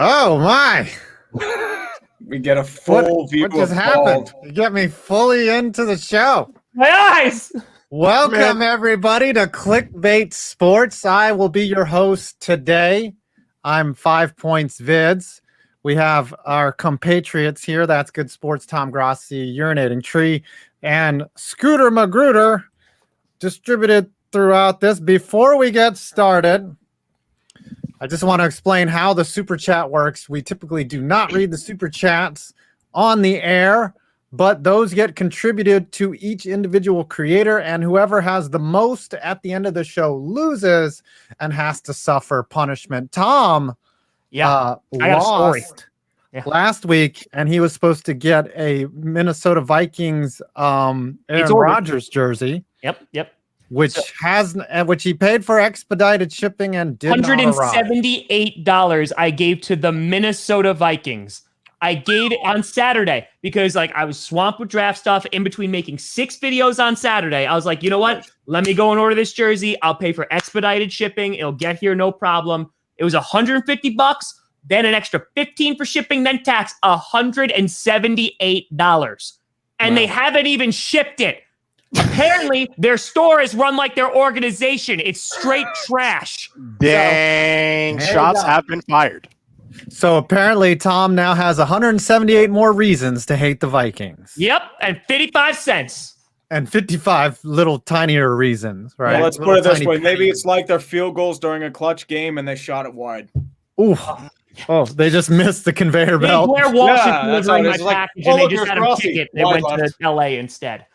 Oh my! We get a full view What just of happened? bald. You get me fully into the show. My eyes! Welcome everybody to Clickbait Sports. I will be your host today. I'm 5 Points Vids. We have our compatriots here. That's Good Sports, Tom Grossi, Urinating Tree, and Scooter Magruder, distributed throughout this. Before we get started, I just want to explain how the super chat works. We typically do not read the super chats on the air, but those get contributed to each individual creator, and whoever has the most at the end of the show loses and has to suffer punishment. Tom I got a story. lost last week, and he was supposed to get a Minnesota Vikings Aaron Rodgers jersey. Yep. Which he paid for expedited shipping and did not arrive. $178 I gave to the Minnesota Vikings. I gave it on Saturday because I was swamped with draft stuff in between making 6 videos on Saturday. I was like, you know what? Let me go and order this jersey. I'll pay for expedited shipping. It'll get here no problem. It was $150, then an extra $15 for shipping, then tax, $178. And They haven't even shipped it. Apparently, their store is run like their organization. It's straight trash. Dang, shots have been fired. So apparently, Tom now has 178 more reasons to hate the Vikings. Yep, and 55 cents. And 55 little tinier reasons, right? Well, let's put it this way. Maybe it's like their field goals during a clutch game and they shot it wide. Ooh. Oh, they just missed the conveyor belt. Blair Walsh is delivering my package, and they just had a ticket. They went to L.A. instead.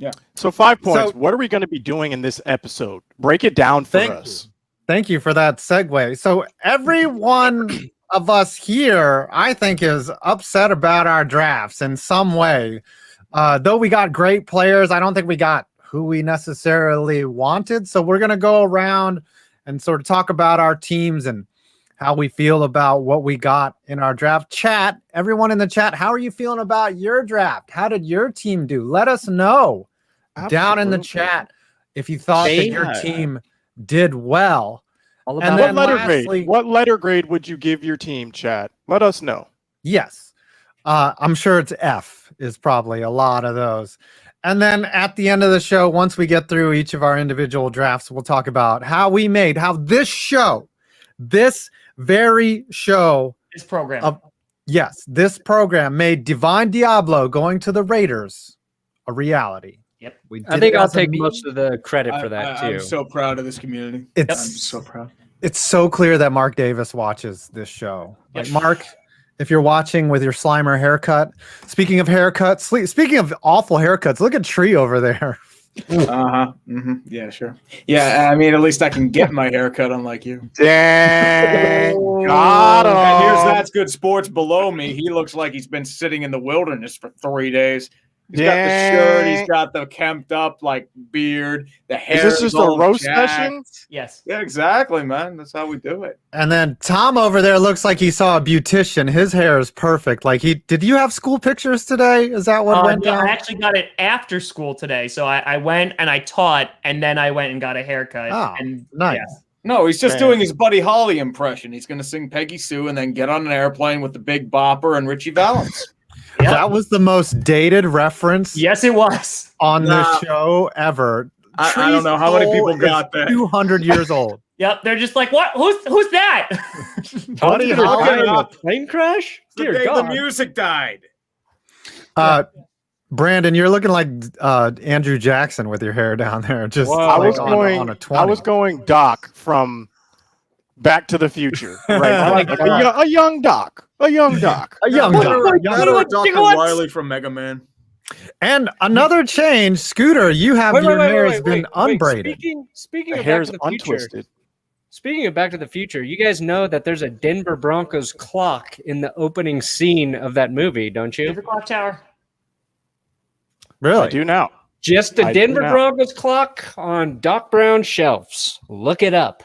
Yeah. So 5 points. What are we going to be doing in this episode? Break it down for us. Thank you for that segue. So every one of us here, I think, is upset about our drafts in some way. Though we got great players, I don't think we got who we necessarily wanted. So we're going to go around and sort of talk about our teams and how we feel about what we got in our draft. Chat, everyone in the chat, how are you feeling about your draft? How did your team do? Let us know down in the chat if you thought that your team did well. And then what letter grade would you give your team, chat? Let us know. Yes. I'm sure it's F is probably a lot of those. And then at the end of the show, once we get through each of our individual drafts, we'll talk about how this very show, this program, this program made Divine Deablo going to the Raiders a reality. Yep. I think I'll take most of the credit for that, too. I'm so proud of this community. I'm so proud. It's so clear that Mark Davis watches this show. Like, Mark, if you're watching with your Slimer haircut, speaking of haircuts, speaking of awful haircuts, look at Tree over there. Yeah, sure. Yeah, I mean, at least I can get my haircut, unlike you. Dang. Got him. And here's That's Good Sports below me. He looks like he's been sitting in the wilderness for 3 days. He's got the shirt. He's got the kempt up beard. The hair. Is this just a roast session? Yes. Yeah, exactly, man. That's how we do it. And then Tom over there looks like he saw a beautician. His hair is perfect. Did you have school pictures today? Is that what went down? I actually got it after school today. So I went and I taught, and then I went and got a haircut. Oh, and, nice. Yeah. No, he's just doing his Buddy Holly impression. He's going to sing Peggy Sue and then get on an airplane with the Big Bopper and Richie Valens. Yep. That was the most dated reference. Yes, it was on this show ever. I don't know how many people got that. 200 years old. Yep, they're just like, what? Who's that? Buddy Holly. A plane crash? Dear God. The music died. Brandon, you're looking like Andrew Jackson with your hair down there. Just I was going Doc from Back to the Future. Right? a young Doc. A young Doc. Dr. Wiley from Mega Man. And another change, Scooter, you have your hair has been unbraided. Speaking of hair's Back to the untwisted. Future, speaking of Back to the Future, you guys know that there's a Denver Broncos clock in the opening scene of that movie, don't you? Denver Clock Tower. Really? I do now. Just the Denver Broncos clock on Doc Brown shelves. Look it up.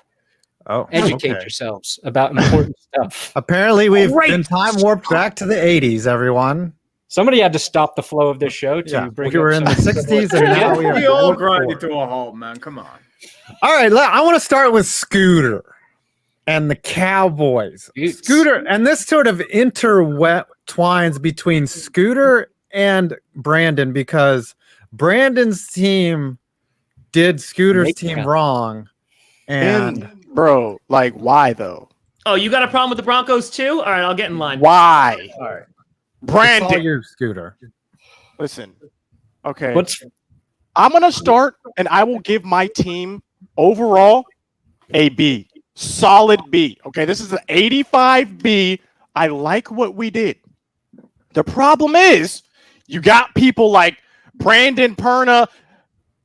Oh, educate yourselves about important stuff. Apparently, we've been time warped back to the 80s, everyone. Somebody had to stop the flow of this show to bring we were in the 60s, and now we all grinded to a halt, man. Come on. All right, I want to start with Scooter. and the Cowboys. Utes. Scooter, and this sort of intertwines between Scooter and Brandon because Brandon's team did Scooter's team wrong. And bro, like, why though? Oh, you got a problem with the Broncos too? All right, I'll get in line. Why? All right. Brandon, Brandon, you, Scooter. listen. Okay, What's I'm gonna start, and I will give my team overall a B, solid B. Okay, this is an 85 B. I like what we did. The problem is, you got people like Brandon Perna.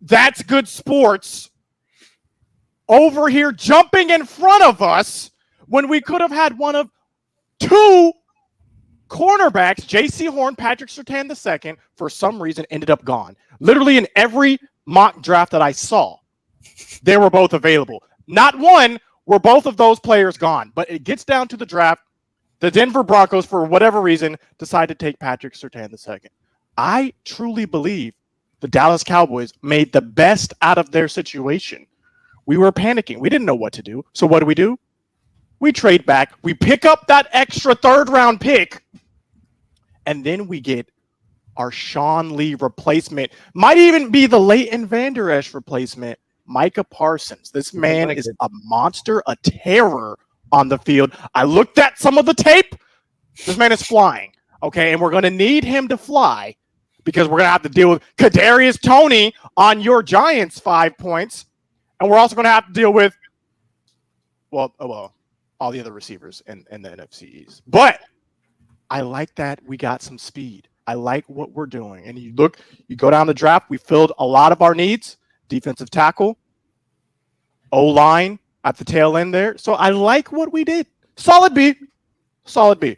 That's good sports. Over here jumping in front of us when we could have had one of two cornerbacks, J.C. Horn, Patrick Surtain II, for some reason ended up gone. Literally in every mock draft that I saw, they were both available. Not one were both of those players gone, but it gets down to the draft. The Denver Broncos, for whatever reason, decide to take Patrick Surtain II. I truly believe the Dallas Cowboys made the best out of their situation. We were panicking. We didn't know what to do. So what do? We trade back. We pick up that extra third-round pick, and then we get our Sean Lee replacement. Might even be the Leighton Vander Esch replacement, Micah Parsons. This man is a monster, a terror on the field. I looked at some of the tape. This man is flying, okay? And we're going to need him to fly because we're going to have to deal with Kadarius Toney on your Giants 5 points. And we're also going to have to deal with, well, all the other receivers in the NFC East. But I like that we got some speed. I like what we're doing. And you go down the draft, we filled a lot of our needs. Defensive tackle, O-line at the tail end there. So I like what we did. Solid B. Solid B.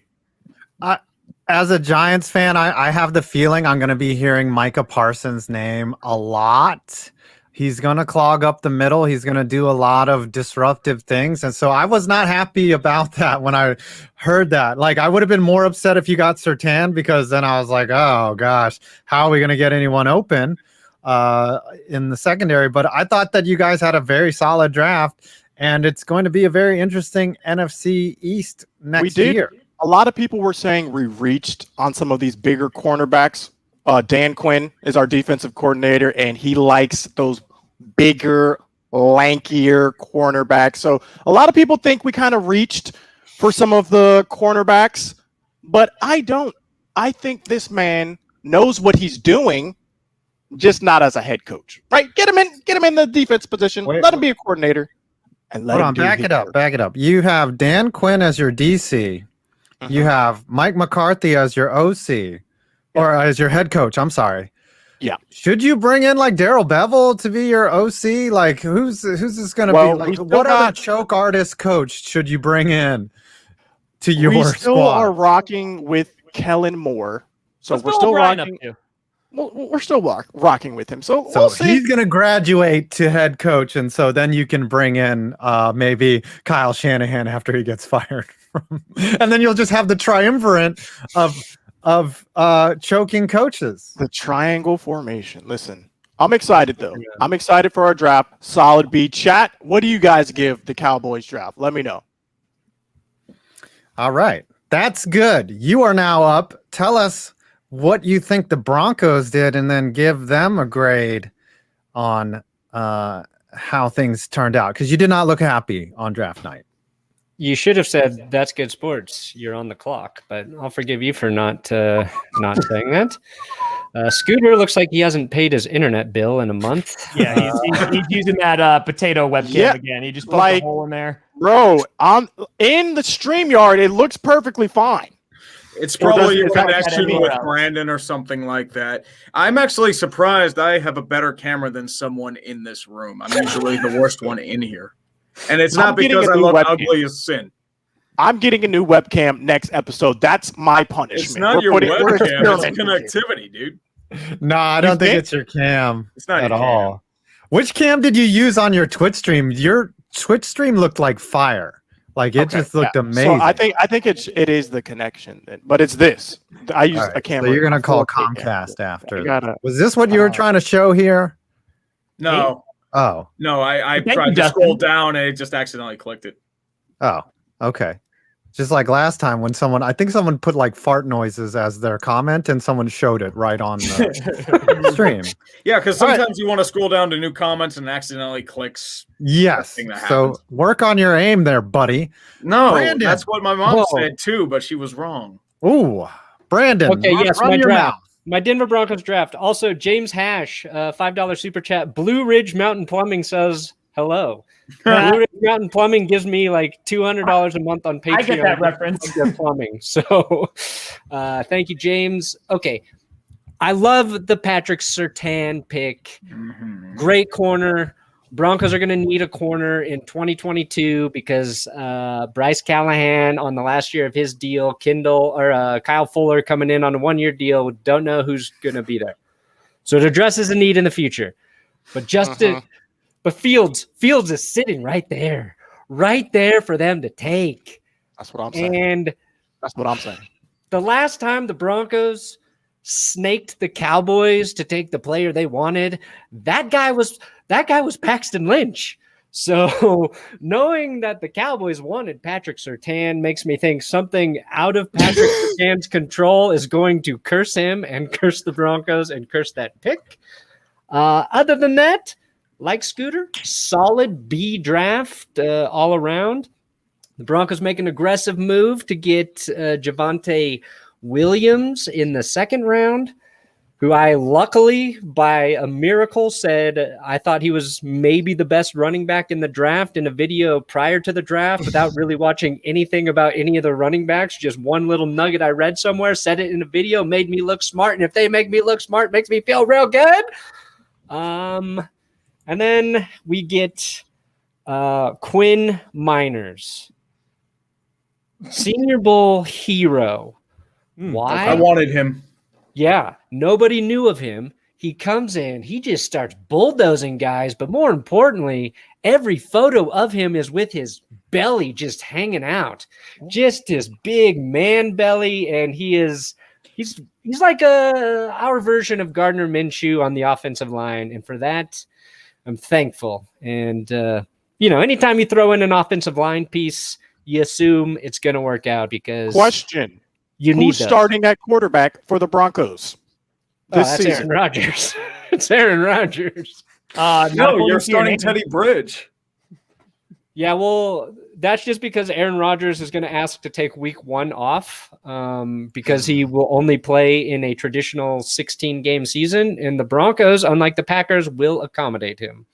As a Giants fan, I have the feeling I'm going to be hearing Micah Parsons' name a lot. He's going to clog up the middle. He's going to do a lot of disruptive things. And so I was not happy about that when I heard that. Like, I would have been more upset if you got Surtain because then I was like, oh, gosh, how are we going to get anyone open in the secondary? But I thought that you guys had a very solid draft, and it's going to be a very interesting NFC East next year. A lot of people were saying we reached on some of these bigger cornerbacks. Dan Quinn is our defensive coordinator, and he likes those bigger, lankier cornerbacks. So a lot of people think we kind of reached for some of the cornerbacks, but I don't. I think this man knows what he's doing, just not as a head coach. Right? Get him in the defense position. Let him be a coordinator. And let him back it up. You have Dan Quinn as your DC. You have Mike McCarthy as your OC. Or as your head coach, I'm sorry. Yeah. Should you bring in like Darrell Bevel to be your OC? Like who's this going to be? Like what other choke artist coach should you bring in to your squad? We still are rocking with Kellen Moore. So we're still rocking. We're still rocking with him. So we'll see. He's going to graduate to head coach, and so then you can bring in maybe Kyle Shanahan after he gets fired. And then you'll just have the triumvirate of choking coaches. The triangle formation. Listen, I'm excited though. I'm excited for our draft. Solid B. Chat, what do you guys give the Cowboys draft? Let me know. All right. That's good. You are now up. Tell us what you think the Broncos did and then give them a grade on how things turned out, because you did not look happy on draft night. You should have said, that's good sports. You're on the clock, but I'll forgive you for not saying that. Scooter looks like he hasn't paid his internet bill in a month. Yeah, he's using that potato webcam again. He just poked a hole in there. Bro, in the StreamYard, it looks perfectly fine. It's probably a connection with Brandon or something like that. I'm actually surprised I have a better camera than someone in this room. I'm usually the worst one in here. And it's not because I look ugly as sin. I'm getting a new webcam next episode. That's my punishment. It's not your webcam. It's connectivity, dude. No, I don't think it's your cam. It's not at all. Which cam did you use on your Twitch stream? Your Twitch stream looked like fire. Like it just looked amazing. So I think it is the connection, but it's this. I use a camera. So you're gonna call Comcast after. Was this what you were trying to show here? No. Oh. No, I tried to scroll down and it just accidentally clicked it. Oh, okay. Just like last time when I think someone put like fart noises as their comment and someone showed it right on the stream. Yeah, because sometimes you want to scroll down to new comments and accidentally clicks. Yes. So work on your aim there, buddy. No, Brandon. That's what my mom said too, but she was wrong. Ooh, Brandon. Okay, yes, run my your draft. mouth. My Denver Broncos draft. Also, James Hash, $5 super chat. Blue Ridge Mountain Plumbing says hello. Blue Ridge Mountain Plumbing gives me like $200 a month on Patreon. I get that reference. Their plumbing. So, thank you, James. Okay, I love the Patrick Surtain pick. Mm-hmm. Great corner. Broncos are going to need a corner in 2022 because Bryce Callahan on the last year of his deal, Kyle Fuller coming in on a 1-year deal. Don't know who's going to be there. So it addresses a need in the future. But but Fields is sitting right there for them to take. That's what I'm saying. And that's what I'm saying. The last time the Broncos snaked the Cowboys to take the player they wanted, that guy was Paxton Lynch. So knowing that the Cowboys wanted Patrick Surtain makes me think something out of Patrick Surtain's control is going to curse him and curse the Broncos and curse that pick. Other than that, like Scooter, solid B draft all around. The Broncos make an aggressive move to get Javonte Williams in the second round, who I luckily, by a miracle, said I thought he was maybe the best running back in the draft in a video prior to the draft without really watching anything about any of the running backs. Just one little nugget I read somewhere, said it in a video, made me look smart. And if they make me look smart, it makes me feel real good. And then we get Quinn Miners, Senior Bowl hero. Why? I wanted him. Yeah, nobody knew of him. He comes in, he just starts bulldozing guys, but more importantly, every photo of him is with his belly just hanging out. Just his big man belly, and he's like our version of Gardner Minshew on the offensive line, and for that, I'm thankful. And anytime you throw in an offensive line piece, you assume it's going to work out because question. Who's starting at quarterback for the Broncos this season? Aaron Rodgers. It's Aaron Rodgers. No, you're starting Teddy Bridge. Yeah, well, that's just because Aaron Rodgers is going to ask to take week 1 off because he will only play in a traditional 16-game season, and the Broncos, unlike the Packers, will accommodate him.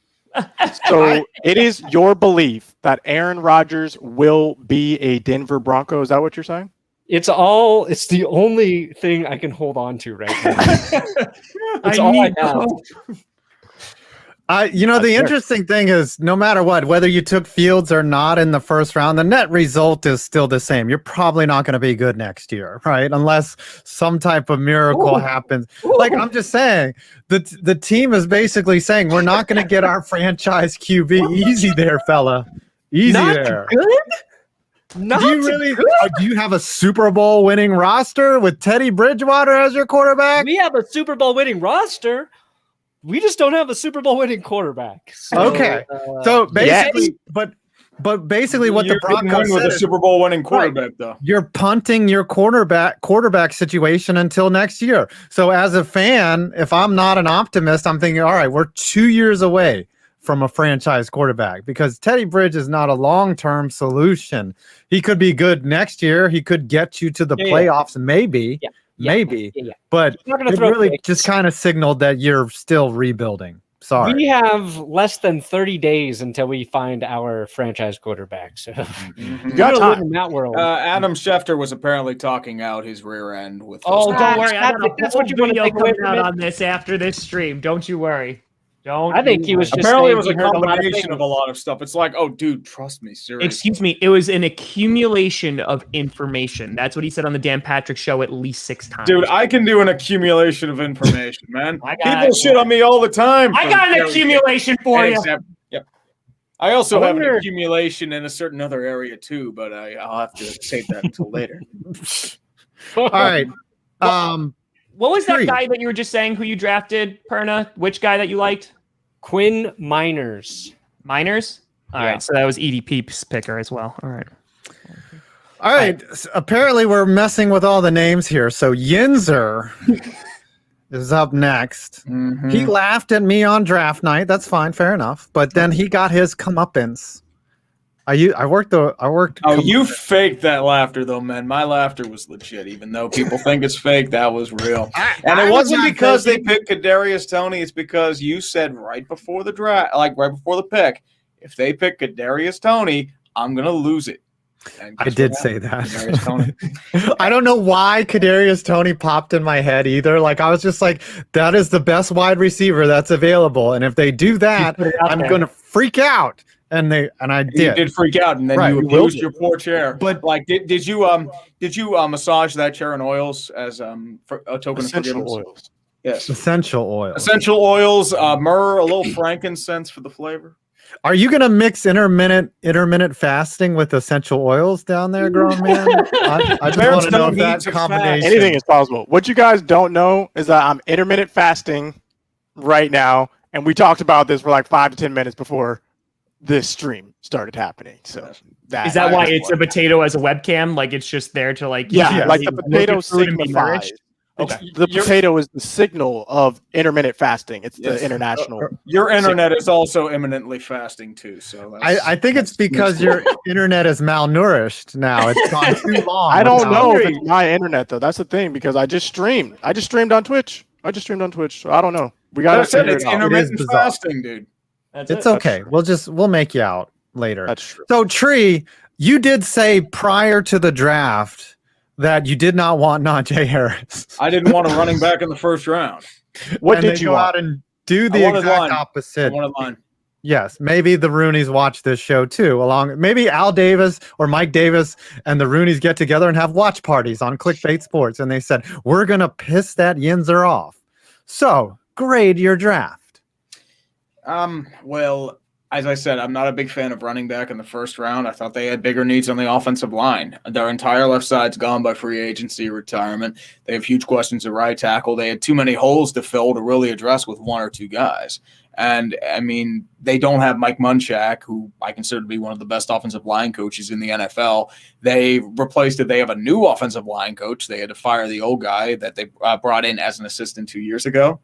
So it is your belief that Aaron Rodgers will be a Denver Bronco. Is that what you're saying? It's the only thing I can hold on to right now. It's all I have. The interesting thing is no matter whether you took Fields or not in the first round, the net result is still the same. You're probably not going to be good next year, right? Unless some type of miracle happens. Like I'm just saying, the team is basically saying we're not going to get our franchise QB. Easy there, fella. Easy there. Good? Do you have a Super Bowl winning roster with Teddy Bridgewater as your quarterback? We have a Super Bowl winning roster. We just don't have a Super Bowl winning quarterback. So, okay. So basically, but basically what the Broncos with a Super Bowl winning quarterback, though. You're punting your quarterback situation until next year. So as a fan, if I'm not an optimist, I'm thinking, all right, we're 2 years away from a franchise quarterback because Teddy Bridge is not a long-term solution. He could be good next year. He could get you to the playoffs, maybe. But it really just kind of signaled that you're still rebuilding. Sorry. We have less than 30 days until we find our franchise quarterback. So you got to live in that world. Adam Schefter was apparently talking out his rear end with. Don't worry. That's what you want to coming out on this after this stream. Don't you worry. I think he was just apparently it was a combination of a lot of stuff. It's like, oh, dude, trust me, seriously. Excuse me, it was an accumulation of information. That's what he said on the Dan Patrick Show at least 6 times. Dude, I can do an accumulation of information, man. People shit on me all the time. I got an accumulation for you. Yep. I also have an accumulation in a certain other area too, but I'll have to save that until later. All right. What was that guy that you were just saying who you drafted, Perna? Which guy that you liked? Quinn Miners. Miners? All right, so that was EDP's picker as well. All right. All right. Apparently, we're messing with all the names here. So Yinzer is up next. Mhm. He laughed at me on draft night. That's fine, fair enough. But then he got his comeuppance. I worked. Oh, you faked that laughter though, man. My laughter was legit, even though people think it's fake. That was real, and it wasn't because they picked Kadarius Toney. It's because you said right before the draft, like right before the pick, if they pick Kadarius Toney, I'm gonna lose it. I did say that. I don't know why Kadarius Toney popped in my head either. Like I was just like, that is the best wide receiver that's available, and if they do that, I'm gonna freak out. And I did. You did freak out, and then you abused your poor chair. But like, did you massage that chair in oils as for a token of forgiveness? Oils. Yes, essential oils. Essential oils, myrrh, a little frankincense for the flavor. Are you gonna mix intermittent fasting with essential oils down there, grown man? I just want to know if that combination. Anything is possible. What you guys don't know is that I'm intermittent fasting right now, and we talked about this for like 5 to 10 minutes before this stream started happening. So is that why it's a potato as a webcam? Like it's just there to like like the potato signifies. Okay. The potato is the signal of intermittent fasting. It's the international. Your internet is also imminently fasting too. So I think it's because your internet is malnourished now. It's gone too long. I don't know if it's my internet though. That's the thing because I just streamed on Twitch. So I don't know. We got to figure it out. Intermittent fasting, dude. It's okay. We'll make you out later. That's true. So Tree, you did say prior to the draft that you did not want Najee Harris. I didn't want a running back in the first round. What did you go want? out and do the exact opposite? I wanted line. Yes, maybe the Rooneys watch this show too. Maybe Al Davis or Mike Davis and the Rooneys get together and have watch parties on Clickbait Sports, and they said we're gonna piss that Yinzer off. So grade your draft. Well, as I said, I'm not a big fan of running back in the first round. I thought they had bigger needs on the offensive line. Their entire left side's gone by free agency retirement. They have huge questions at right tackle. They had too many holes to fill to really address with one or two guys. And, I mean, they don't have Mike Munchak, who I consider to be one of the best offensive line coaches in the NFL. They replaced it. They have a new offensive line coach. They had to fire the old guy that they brought in as an assistant 2 years ago.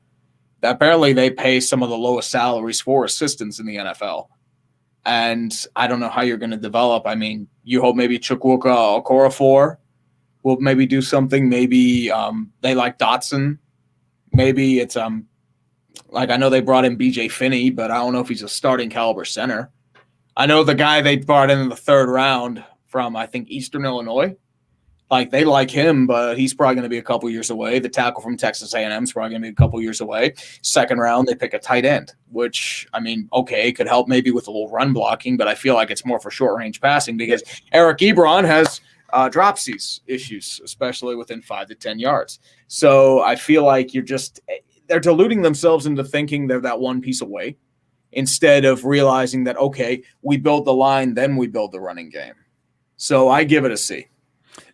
Apparently, they pay some of the lowest salaries for assistants in the NFL. And I don't know how you're going to develop. I mean, you hope maybe Chukwuka Okorafor will maybe do something. Maybe they like Dotson. Maybe it's like I know they brought in BJ Finney, but I don't know if he's a starting caliber center. I know the guy they brought in the third round from, I think, Eastern Illinois. Like, they like him, but he's probably going to be a couple years away. The tackle from Texas A&M is probably going to be a couple years away. Second round, they pick a tight end, which, I mean, okay, could help maybe with a little run blocking, but I feel like it's more for short-range passing because Eric Ebron has dropsies issues, especially within 5 to 10 yards. So I feel like they're deluding themselves into thinking they're that one piece away instead of realizing that, okay, we build the line, then we build the running game. So I give it a C.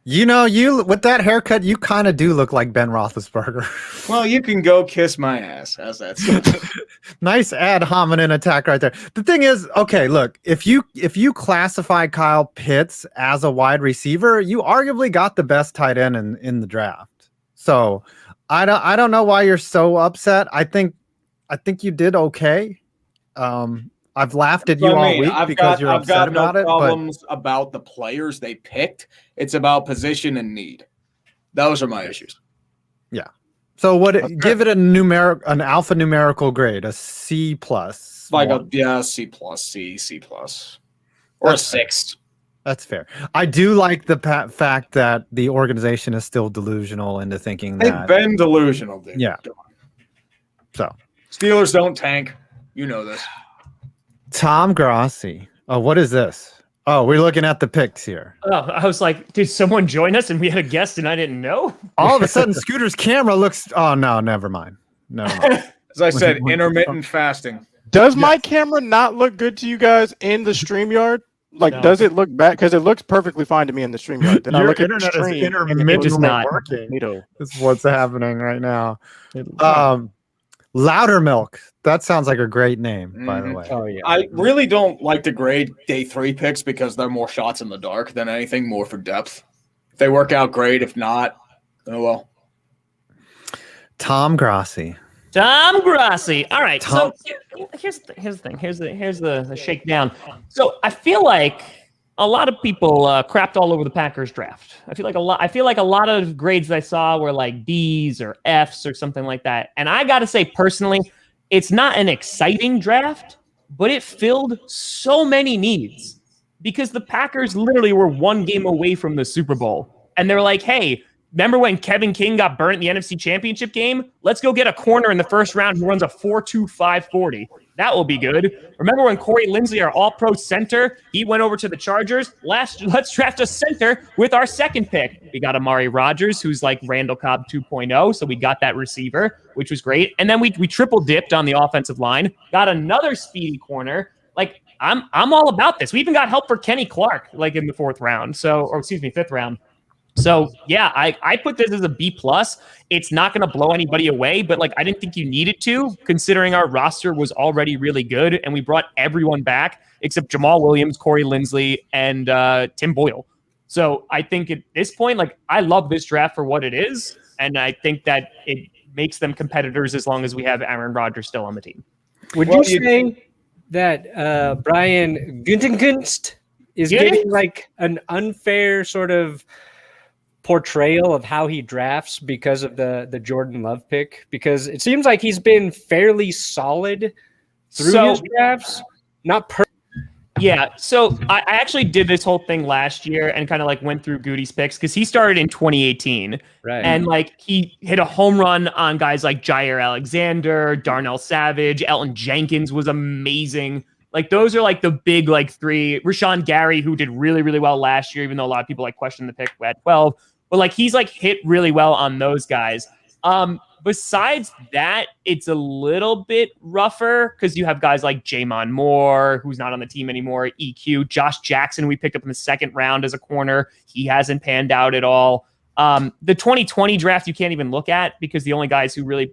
You know, you with that haircut, you kind of do look like Ben Roethlisberger. Well, you can go kiss my ass. How's that sound? Nice ad hominem attack right there. The thing is, okay, look, if you classify Kyle Pitts as a wide receiver, you arguably got the best tight end in the draft. So I don't know why you're so upset. I think you did okay. I've laughed at you all week because you're upset about it. I've got no problems about the players they picked. It's about position and need. Those are my issues. Yeah. So give it an alphanumerical grade, a C plus. Like C plus, C plus, or a 6. That's fair. I do like the fact that the organization is still delusional into thinking that they've been delusional, dude. Yeah. So Steelers don't tank. You know this. Tom Grossi. Oh, what is this? Oh, we're looking at the picks here. Oh, I was like, did someone join us and we had a guest and I didn't know? All of a sudden, Scooter's camera looks. Oh no, never mind. As I said, intermittent fasting. Does my camera not look good to you guys in the StreamYard? Like, no. Does it look bad? Because it looks perfectly fine to me in the StreamYard. Then Your I look internet at the stream, is intermittently not working. This is what's happening right now. Loudermilk. That sounds like a great name, by the Mhm. way. Oh yeah. I really don't like to grade day 3 picks because they're more shots in the dark than anything, more for depth. If they work out, great. If not, oh well. Tom Grassi. Tom Grassi. All right. Tom- So here's the thing. Here's the shakedown. So I feel like a lot of people crapped all over the Packers draft. I feel like a lot of grades I saw were like B's or F's or something like that. And I got to say personally, it's not an exciting draft, but it filled so many needs because the Packers literally were one game away from the Super Bowl. And they're like, hey, remember when Kevin King got burnt in the NFC Championship game? Let's go get a corner in the first round who runs a 4.25 40. That will be good. Remember when Corey Linsley, our all-pro center, he went over to the Chargers? Let's draft a center with our second pick. We got Amari Rodgers, who's like Randall Cobb 2.0, so we got that receiver, which was great. And then we triple dipped on the offensive line, got another speedy corner. Like, I'm all about this. We even got help for Kenny Clark, like in the fifth round. So yeah, I put this as a B+. It's not going to blow anybody away, but like I didn't think you needed to, considering our roster was already really good, and we brought everyone back except Jamal Williams, Corey Linsley, and Tim Boyle. So I think at this point, like I love this draft for what it is, and I think that it makes them competitors as long as we have Aaron Rodgers still on the team. Would you say that Brian Gutekunst is getting like an unfair sort of portrayal of how he drafts because of the Jordan Love pick? Because it seems like he's been fairly solid through his drafts. Yeah, so I actually did this whole thing last year and kind of like went through Goody's picks because he started in 2018. Right. And like he hit a home run on guys like Jair Alexander, Darnell Savage, Elton Jenkins was amazing. Like those are like the big like three. Rashawn Gary, who did really, really well last year, even though a lot of people like questioned the pick at 12. But like he's like hit really well on those guys. Besides that, it's a little bit rougher because you have guys like Jamon Moore, who's not on the team anymore, EQ, Josh Jackson, we picked up in the second round as a corner. He hasn't panned out at all. The 2020 draft you can't even look at because the only guys who really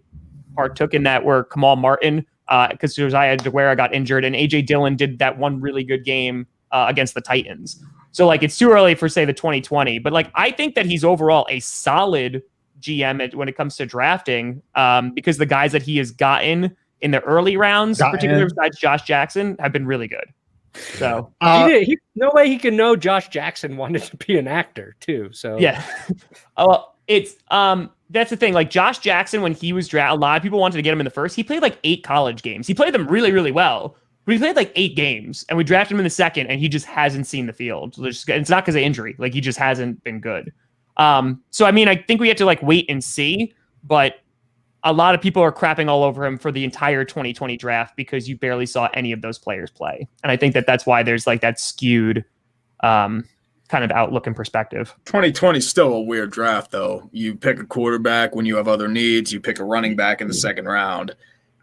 partook in that were Kamal Martin, because Josiah DeGuara got injured, and AJ Dillon did that one really good game against the Titans. So like it's too early for say the 2020, but like I think that he's overall a solid GM when it comes to drafting, because the guys that he has gotten in the early rounds, particularly besides Josh Jackson, have been really good. So no way he can know Josh Jackson wanted to be an actor too. So yeah, it's that's the thing. Like Josh Jackson, when he was drafted, a lot of people wanted to get him in the first. He played like 8 college games. He played them really, really well. But he played like 8 games, and we drafted him in the second, and he just hasn't seen the field. So it's not because of injury. Like he just hasn't been good. So I mean, I think we have to like wait and see. But a lot of people are crapping all over him for the entire 2020 draft because you barely saw any of those players play. And I think that that's why there's like that skewed kind of outlook and perspective. 2020 is still a weird draft, though. You pick a quarterback when you have other needs. You pick a running back in the second round.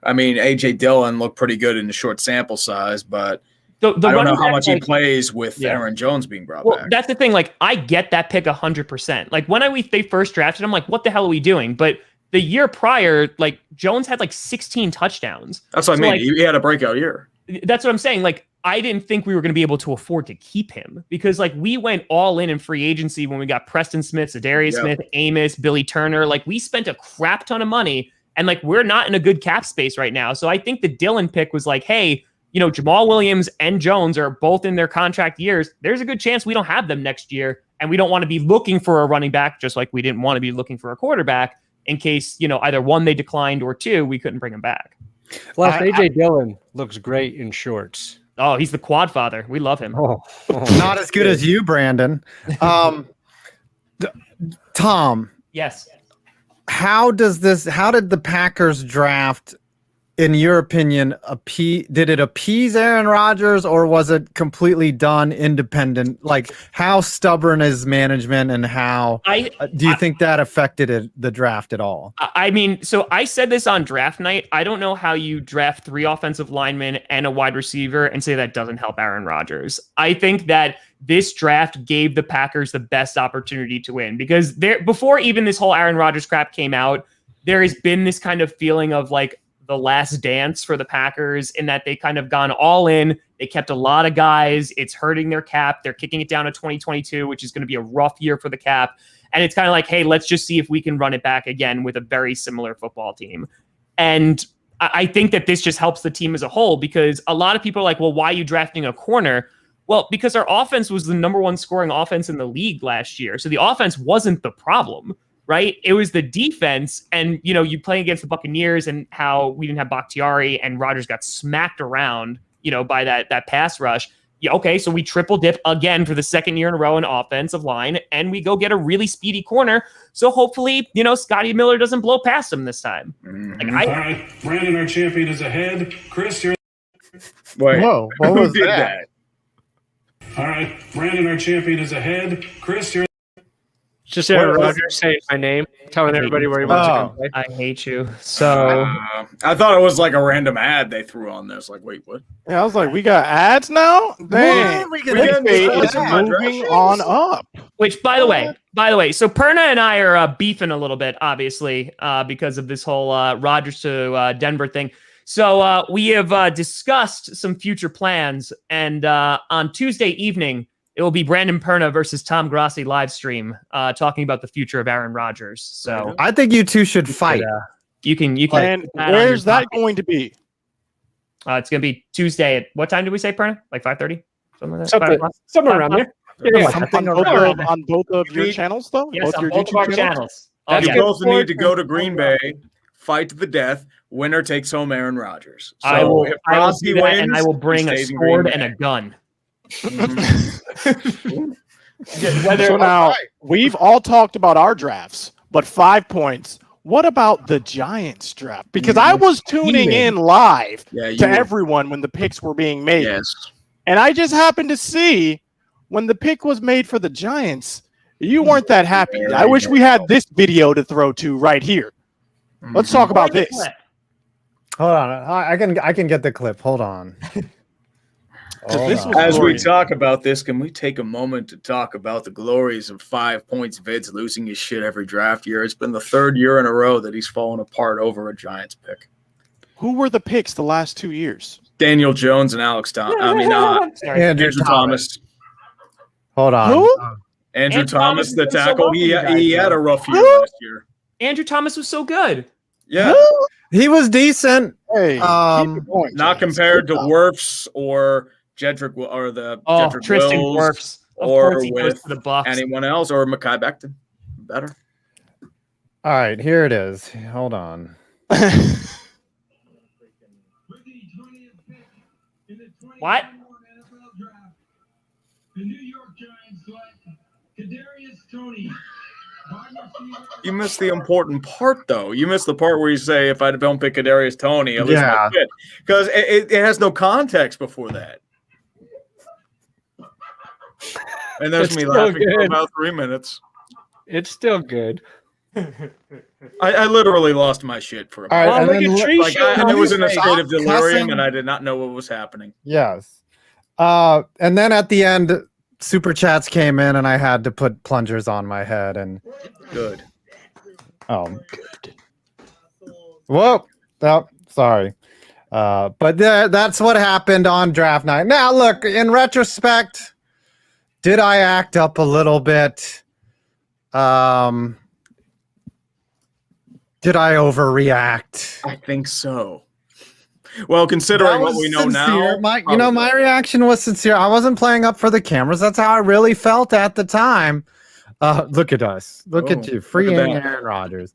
I mean, A.J. Dillon looked pretty good in the short sample size, but I don't know how much he plays with Aaron Jones being brought back. That's the thing. Like, I get that pick 100%. Like, when they first drafted, I'm like, what the hell are we doing? But the year prior, like, Jones had like 16 touchdowns. That's what I mean. Like, he had a breakout year. That's what I'm saying. Like, I didn't think we were going to be able to afford to keep him because, like, we went all in free agency when we got Preston Smith, Zadarius Smith, Amos, Billy Turner. Like, we spent a crap ton of money. And like, we're not in a good cap space right now. So I think the Dillon pick was like, hey, you know, Jamal Williams and Jones are both in their contract years. There's a good chance we don't have them next year. And we don't want to be looking for a running back, just like we didn't want to be looking for a quarterback in case, you know, either one, they declined, or two, we couldn't bring him back. Plus, AJ Dillon looks great in shorts. Oh, he's the quad father. We love him. Not as good as you, Brandon. Tom. Yes. How did the Packers draft, in your opinion, did it appease Aaron Rodgers, or was it completely done independent? Like, how stubborn is management, and how do you think that affected the draft at all? I mean, so I said this on draft night. I don't know how you draft 3 offensive linemen and a wide receiver and say that doesn't help Aaron Rodgers. I think that this draft gave the Packers the best opportunity to win because before even this whole Aaron Rodgers crap came out, there has been this kind of feeling of like, the last dance for the Packers in that they kind of gone all in. They kept a lot of guys. It's hurting their cap. They're kicking it down to 2022, which is going to be a rough year for the cap. And it's kind of like, hey, let's just see if we can run it back again with a very similar football team. And I think that this just helps the team as a whole, because a lot of people are like, well, why are you drafting a corner? Well, because our offense was the number one scoring offense in the league last year. So the offense wasn't the problem, right? It was the defense. And, you know, you play against the Buccaneers and how we didn't have Bakhtiari and Rodgers got smacked around, you know, by that pass rush. Yeah, okay, so we triple dip again for the second year in a row in offensive line, and we go get a really speedy corner. So hopefully, you know, Scotty Miller doesn't blow past him this time. All right, Brandon, our champion, is ahead. Chris, you're. Wait, Whoa, what was did that? All right, Brandon, our champion, is ahead. Chris, you're. Just Aaron Rodgers saying my name, telling everybody where he wants to come play. I hate you. So I thought it was like a random ad they threw on this. Like, wait, what? Yeah, I was like, we got ads now? Dang. We Clickbait is moving on up. which, by the way, so Perna and I are beefing a little bit, obviously, because of this whole Rodgers to Denver thing. So we have discussed some future plans, and on Tuesday evening, it will be Brandon Perna versus Tom Grassi live stream, talking about the future of Aaron Rodgers. So I think you two should fight. you can. And where's that going to be? It's going to be Tuesday at what time did we say, Perna? Like 5:30? Something like that? Somewhere around there. Yeah. Something On both of your channels, though? Yes, on your both of our YouTube channels. You both need to go to Green Bay, fight to the death. Winner takes home Aaron Rodgers. So I will if do Crosby that, wins, and I will bring he a stays in Green sword Bay. and a gun. So now, we've all talked about our drafts, but 5 points. What about the Giants draft? Because I was tuning in live to everyone when the picks were being made. Yes. And I just happened to see when the pick was made for the Giants, you weren't that happy. I wish we had this video to throw to right here. Let's talk about this. Hold on, I can get the clip. Hold on. This was As we glorious. talk about this, can we take a moment to talk about the glories of 5 points Vids losing his shit every draft year? It's been the third year in a row that he's fallen apart over a Giants pick. Who were the picks the last 2 years? Daniel Jones and Alex Thomas. Andrew Thomas. Hold on. Who? Andrew Thomas, the has been so tackle. well for you guys, He had a rough year Who? last year. Andrew Thomas was so good. Yeah. He was decent. Hey, keep it going, Not Giants. compared to Wirfs or Jedrick or the Jedrick Tristan Wills Wirfs. Of or course he goes with to the Bucks. anyone else or Mekhi Becton. Better. All right, here it is. Hold on. What? The New York Giants select Kadarius Toney. You missed the important part, though. You missed the part where you say, if I don't pick Kadarius Toney, at least my fit. Because it has no context before that. And there's It's me still laughing for good. about 3 minutes. It's still good. I literally lost my shit for a All moment. right, and then Like, I was in a Stop state of delirium, cussing. and I did not know what was happening. Yes. And then at the end, super chats came in, and I had to put plungers on my head. And Good. whoa, oh, sorry. But that's what happened on draft night. Now, look, in retrospect, did I act up a little bit? Did I overreact? I think so. Well, considering what we know now. My reaction was sincere. I wasn't playing up for the cameras. That's how I really felt at the time. Look at us. Look at you. Freeing Aaron Rodgers.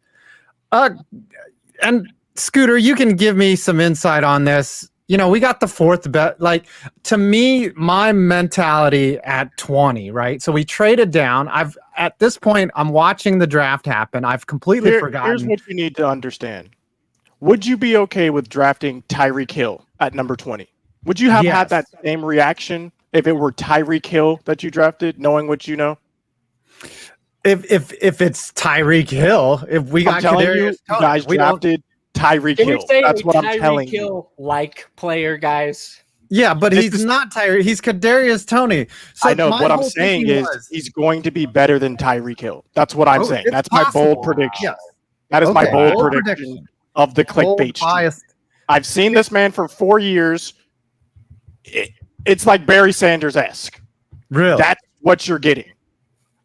And Scooter, you can give me some insight on this. You know, we got the fourth bet. Like, to me, my mentality at 20, right? So we traded down. At this point, I'm watching the draft happen. I've completely forgotten. Here's what you need to understand. Would you be okay with drafting Tyreek Hill at number 20? Would you have had that same reaction if it were Tyreek Hill that you drafted, knowing what you know? If it's Tyreek Hill, if we got you guys drafted Tyreek Hill. That's what I'm telling you. Like player, guys. Yeah, but he's not Tyreek. He's Kadarius Toney. So I know. What I'm saying is he's going to be better than Tyreek Hill. That's what I'm saying. That's my bold prediction. Yes. That is my bold prediction of the clickbait. I've seen this man for 4 years. It's like Barry Sanders-esque. Really? That's what you're getting.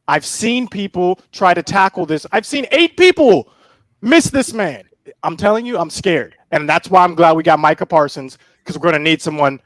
I've seen people try to tackle this. I've seen 8 people miss this man. I'm telling you, I'm scared. And that's why I'm glad we got Micah Parsons, because we're going to need someone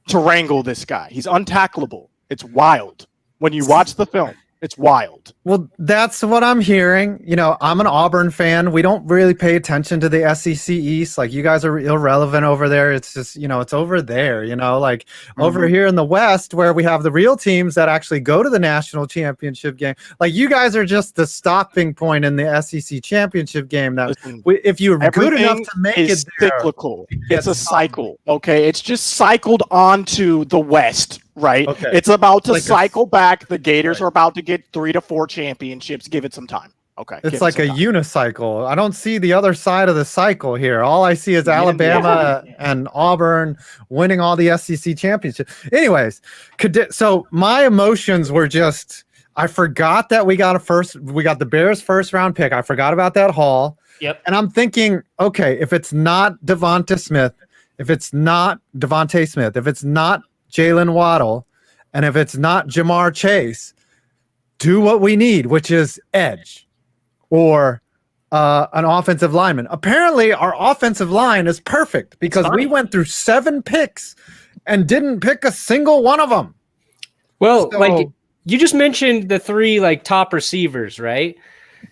to wrangle this guy. He's untackleable. It's wild. When you watch the film, it's wild. Well, that's what I'm hearing. You know, I'm an Auburn fan. We don't really pay attention to the SEC East. Like, you guys are irrelevant over there. It's just, you know, it's over there, you know, like over here in the West where we have the real teams that actually go to the national championship game. Like, you guys are just the stopping point in the SEC championship game. That Listen, if you're good enough to make it there, cyclical. It's a cycle. Okay. It's just cycled onto the West. Right. Okay. It's about to Like cycle back. The Gators are about to get 3 to 4 championships. Give it some time. Okay. It's like a unicycle. I don't see the other side of the cycle here. All I see is Alabama and Auburn winning all the SEC championships. Anyways, so my emotions were just, I forgot that we got the Bears first round pick. I forgot about that haul. Yep. And I'm thinking, okay, if it's not Devontae Smith, if it's not Jalen Waddle, and if it's not Jamar Chase, do what we need, which is edge or an offensive lineman. Apparently, our offensive line is perfect because we went through 7 picks and didn't pick a single one of them. Well, So- like you just mentioned the 3 like top receivers, right?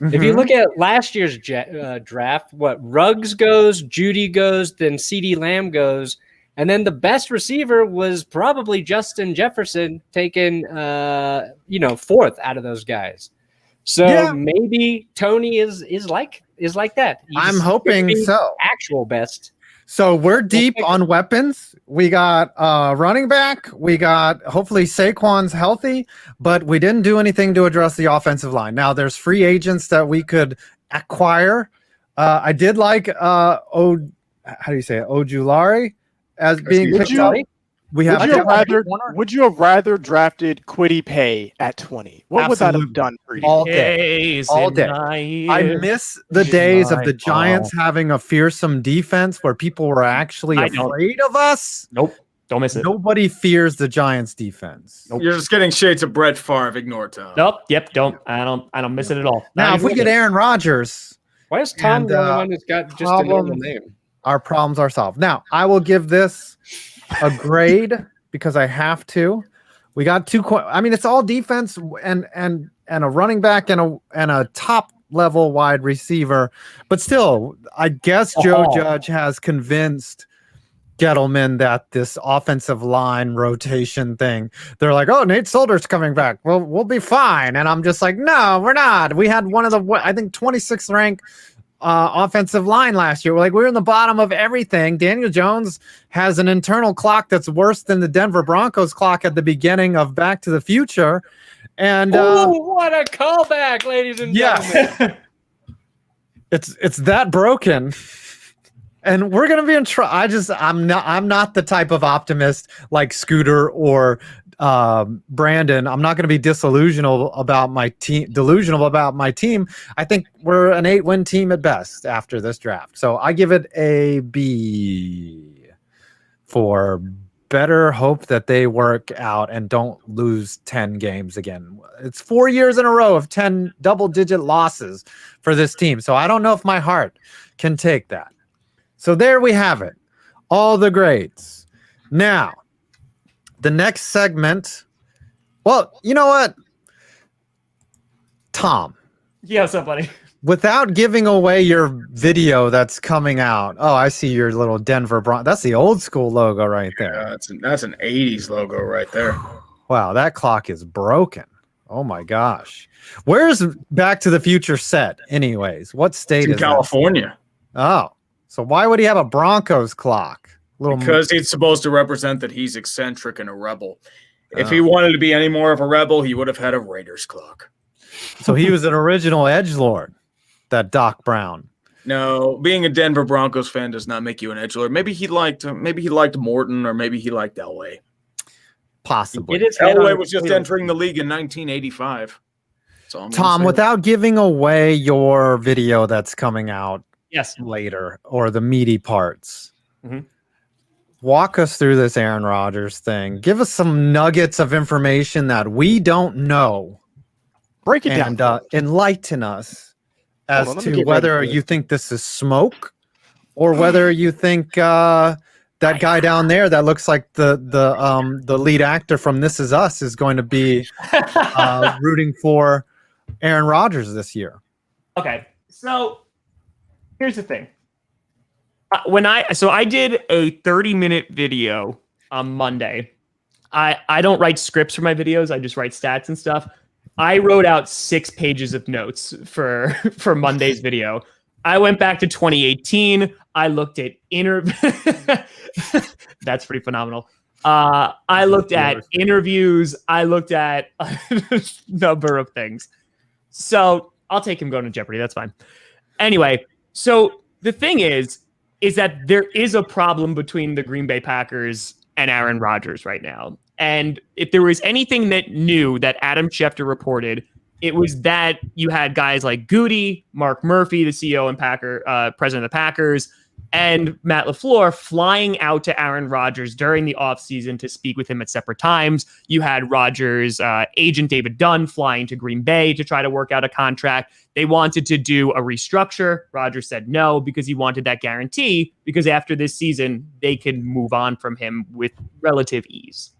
If you look at last year's draft, what Ruggs goes, Judy goes, then CeeDee Lamb goes. And then the best receiver was probably Justin Jefferson, taken, 4th out of those guys. So maybe Tony is like that. I'm hoping so. Actual best. So we're deep on weapons. We got running back. We got hopefully Saquon's healthy, but we didn't do anything to address the offensive line. Now there's free agents that we could acquire. I did like Ojulari. As being picked up, would you have rather drafted Kwity Paye at 20? What would that have done for you? All day. I miss the days of the Giants having a fearsome defense where people were actually afraid of us. Nope. Don't miss it. Nobody fears the Giants defense. Nope. You're just getting shades of Brett Favre. Ignore Tom. Nope. Yep. I don't miss it at all. Now, if we get Aaron Rodgers, why is Tom the only one who's got just a normal name? Our problems are solved. Now, I will give this a grade because I have to. We got 2. I mean, it's all defense and a running back and a top level wide receiver. But still, I guess Joe Judge has convinced Gettleman that this offensive line rotation thing. They're like, oh, Nate Solder's coming back. Well, we'll be fine. And I'm just like, no, we're not. We had one of the, I think, 26th ranked offensive line last year. We're in the bottom of everything. Daniel Jones has an internal clock that's worse than the Denver Broncos clock at the beginning of Back to the Future. And what a callback, ladies and gentlemen. it's that broken. And we're gonna be in trouble. I'm not the type of optimist like Scooter or Brandon. I'm not going to be delusional about my team. I think we're an 8-win team at best after this draft. So I give it a B for better hope that they work out and don't lose 10 games again. It's 4 years in a row of 10 double-digit losses for this team. So I don't know if my heart can take that. So there we have it. All the grades. Now, the next segment. Well, you know what? Tom. Yeah, what's up, buddy? Without giving away your video that's coming out. Oh, I see your little Denver Broncos. That's the old school logo right there. Yeah, that's an 80s logo right there. Wow, that clock is broken. Oh my gosh. Where's Back to the Future set anyways? What state in is California? Oh. So why would he have a Broncos clock? Because he's supposed to represent that he's eccentric and a rebel. If he wanted to be any more of a rebel, he would have had a Raiders clock. So he was an original edgelord, that Doc Brown. No, being a Denver Broncos fan does not make you an edgelord. Maybe he liked Morton, or maybe he liked Elway. Possibly. Elway was just entering the league in 1985. Tom, without giving away your video that's coming out yes later or the meaty parts, Mhm. Walk us through this Aaron Rodgers thing. Give us some nuggets of information that we don't know. Break it down. And enlighten us as on, let me to get ready whether for this. you think this is smoke or whether you think that guy down there that looks like the lead actor from This Is Us is going to be rooting for Aaron Rodgers this year. Okay, so here's the thing. I did a 30-minute video on Monday. I don't write scripts for my videos. I just write stats and stuff. I wrote out 6 pages of notes for Monday's video. I went back to 2018. I looked at That's pretty phenomenal. I looked at interviews. I looked at a number of things. So I'll take him going to Jeopardy. That's fine. Anyway, so the thing is that there is a problem between the Green Bay Packers and Aaron Rodgers right now. And if there was anything that new that Adam Schefter reported, it was that you had guys like Goody, Mark Murphy, the CEO and president of the Packers, and Matt LaFleur flying out to Aaron Rodgers during the offseason to speak with him at separate times. You had Rodgers' agent David Dunn flying to Green Bay to try to work out a contract. They wanted to do a restructure. Rodgers said no because he wanted that guarantee, because after this season, they could move on from him with relative ease.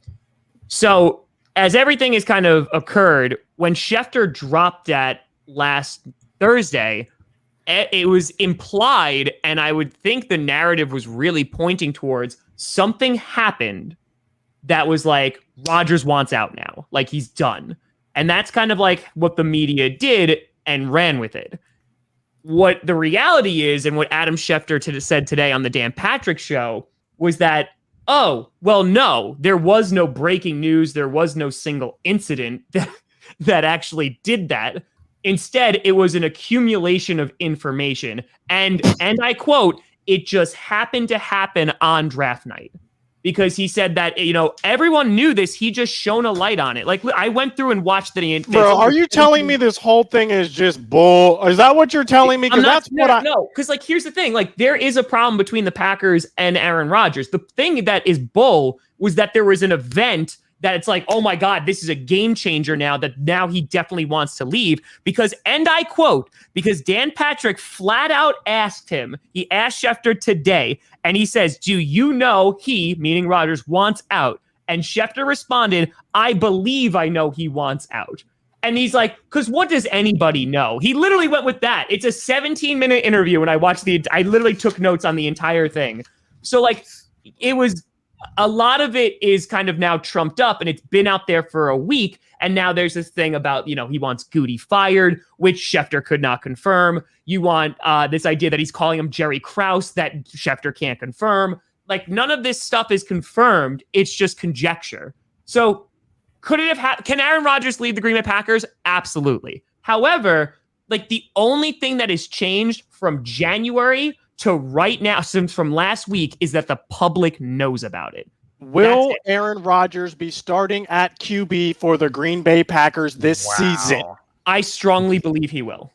So as everything has kind of occurred, when Schefter dropped that last Thursday, it was implied, and I would think the narrative was really pointing towards something happened that was like, Rodgers wants out now. Like, he's done. And that's kind of like what the media did and ran with it. What the reality is, and what Adam Schefter said today on the Dan Patrick Show, was that, oh, well, no, there was no breaking news. There was no single incident that actually did that. Instead, it was an accumulation of information. And I quote, it just happened to happen on draft night. Because he said that, everyone knew this. He just shone a light on it. Like, I went through and watched the... Bro, are you telling me this whole thing is just bull? Is that what you're telling me? Because that's what I... No, because, here's the thing. There is a problem between the Packers and Aaron Rodgers. The thing that is bull was that there was an event that it's like, oh my God, this is a game changer now he definitely wants to leave because, and I quote, because Dan Patrick flat out asked him, he asked Schefter today, and he says, do you know he, meaning Rodgers, wants out? And Schefter responded, I believe I know he wants out. And he's like, because what does anybody know? He literally went with that. It's a 17-minute interview, and I literally took notes on the entire thing. So it was... A lot of it is kind of now trumped up, and it's been out there for a week. And now there's this thing about, he wants Goody fired, which Schefter could not confirm. You want this idea that he's calling him Jerry Krause that Schefter can't confirm. None of this stuff is confirmed. It's just conjecture. So could it have can Aaron Rodgers leave the Green Bay Packers? Absolutely. However, the only thing that has changed from January to right now, since from last week, is that the public knows about it. Will Aaron Rodgers be starting at QB for the Green Bay Packers this season? I strongly believe he will.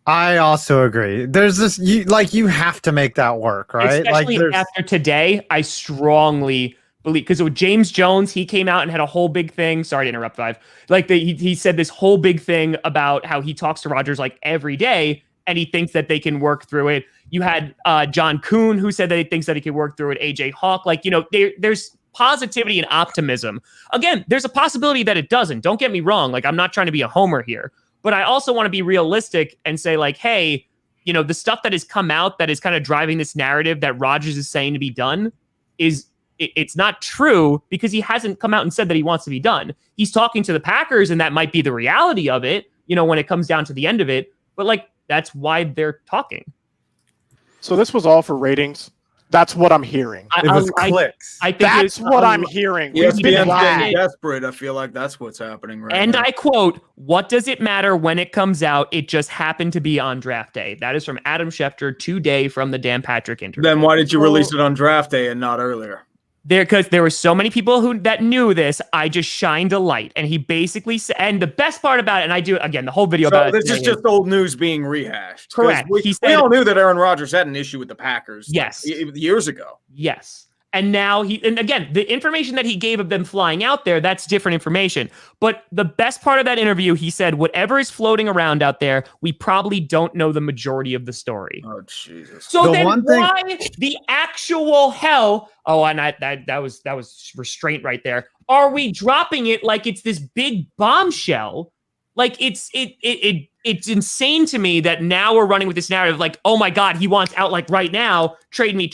I also agree. There's this, you have to make that work, right? Especially after today, I strongly believe, because with James Jones, he came out and had a whole big thing. Sorry to interrupt, Five. He said this whole big thing about how he talks to Rodgers every day, and he thinks that they can work through it. You had John Kuhn, who said that he thinks that he could work through it. AJ Hawk, there's positivity and optimism. Again, there's a possibility that it doesn't. Don't get me wrong. I'm not trying to be a homer here, but I also want to be realistic and say, hey, the stuff that has come out that is kind of driving this narrative that Rodgers is saying to be done it's not true, because he hasn't come out and said that he wants to be done. He's talking to the Packers, and that might be the reality of it, when it comes down to the end of it. But that's why they're talking. So this was all for ratings. That's what I'm hearing. It was clicks. I think that's what I'm hearing. ESPN's getting desperate. I feel like that's what's happening right now. And I quote, what does it matter when it comes out? It just happened to be on draft day. That is from Adam Schefter today from the Dan Patrick interview. Then why did you release it on draft day and not earlier? because there were so many people that knew this, I just shined a light. And he basically said, and the best part about it, and I do, again, the whole video about it. This is just old news being rehashed. Correct. We all knew that Aaron Rodgers had an issue with the Packers. Yes. Years ago. Yes. And now and again, the information that he gave of them flying out there, that's different information. But the best part of that interview, he said, whatever is floating around out there, we probably don't know the majority of the story. Oh, Jesus. So then why the actual hell? Oh, and that was restraint right there. Are we dropping it like it's this big bombshell? Like it's insane to me that now we're running with this narrative like, oh my God, he wants out like right now, trade me,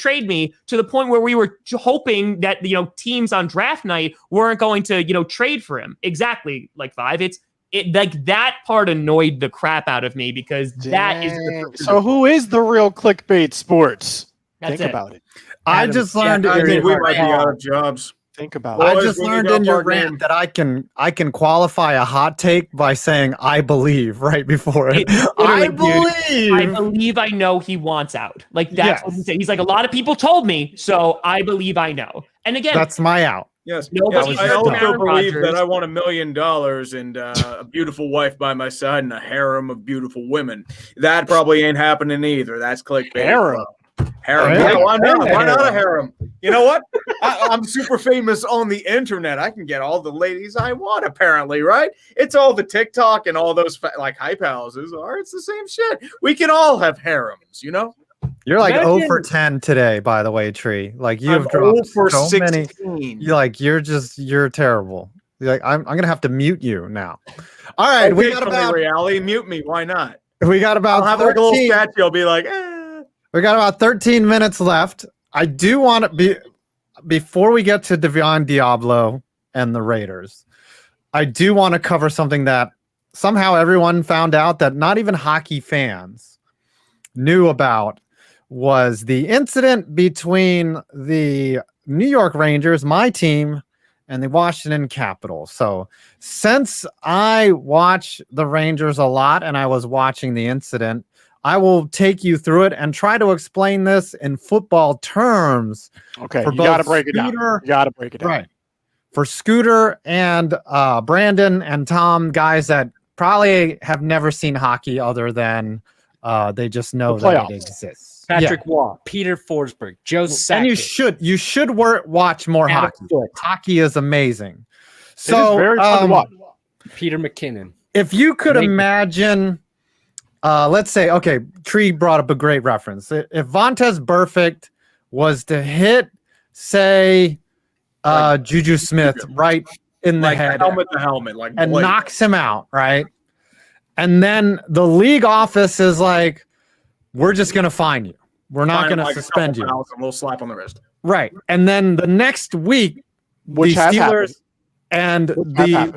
to the point where we were hoping that, teams on draft night weren't going to, trade for him. Exactly. Like Five. Like that part annoyed the crap out of me because that is. So who is the real Clickbait Sports? Think about it. I just learned we might be out of jobs. Think about I just learned in your rant that I can qualify a hot take by saying I believe right before it. I believe I know he wants out. Like that's what he said. He's like, a lot of people told me, so I believe I know. And again, that's my out. Yes. I also believe that I want $1 million and a beautiful wife by my side and a harem of beautiful women. That probably ain't happening either. That's clickbait. Harem. Yeah, why not a harem? You know what? I'm super famous on the internet. I can get all the ladies I want, apparently, right? It's all the TikTok and all those like hype houses are. It's the same shit. We can all have harems, You're like 0 for 10 today, by the way, Tree. Like you've dropped for so 16. many. You're terrible. Like I'm gonna have to mute you now. All right, we got about reality. Mute me. Why not? We got about. I'll have like a little statue. I'll be like, We got about 13 minutes left. I do want to be before we get to Divine Deablo and the Raiders. I do want to cover something that somehow everyone found out that not even hockey fans knew about. Was the incident between the New York Rangers, my team, and the Washington Capitals. So since I watch the Rangers a lot and I was watching the incident, I will take you through it and try to explain this in football terms. Okay, you got to break it down. You got to break it down. Right. For Scooter and Brandon and Tom, guys that probably have never seen hockey other than they just know that it exists. Patrick Waugh, Peter Forsberg, Joe Sakic. And you should watch more hockey. Hockey is amazing. So it is very fun to watch. Peter McKinnon. If you could imagine, let's say, okay, Tree brought up a great reference. If Vontaze Burfict was to hit, say, Juju Smith right in the head, helmet to helmet, and knocks him out, right? And then the league office is like, we're just going to fine you. We're not going to suspend you. A little slap on the wrist. Right. And then the next week, the Steelers and the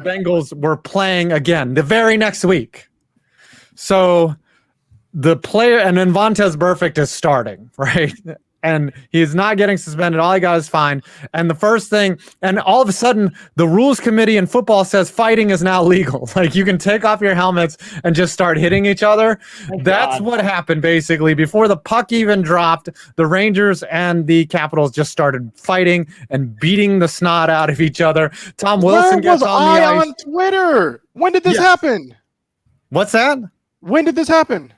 Bengals were playing again the very next week. So the player, and then Vontaze Burfict is starting, right? And he's not getting suspended. All he got is fine. And the first thing, and all of a sudden, the rules committee in football says fighting is now legal. Like you can take off your helmets and just start hitting each other. That's what happened basically. Before the puck even dropped, the Rangers and the Capitals just started fighting and beating the snot out of each other. Tom Wilson gets on the ice. On Twitter. When did this happen? What's that? When did this happen?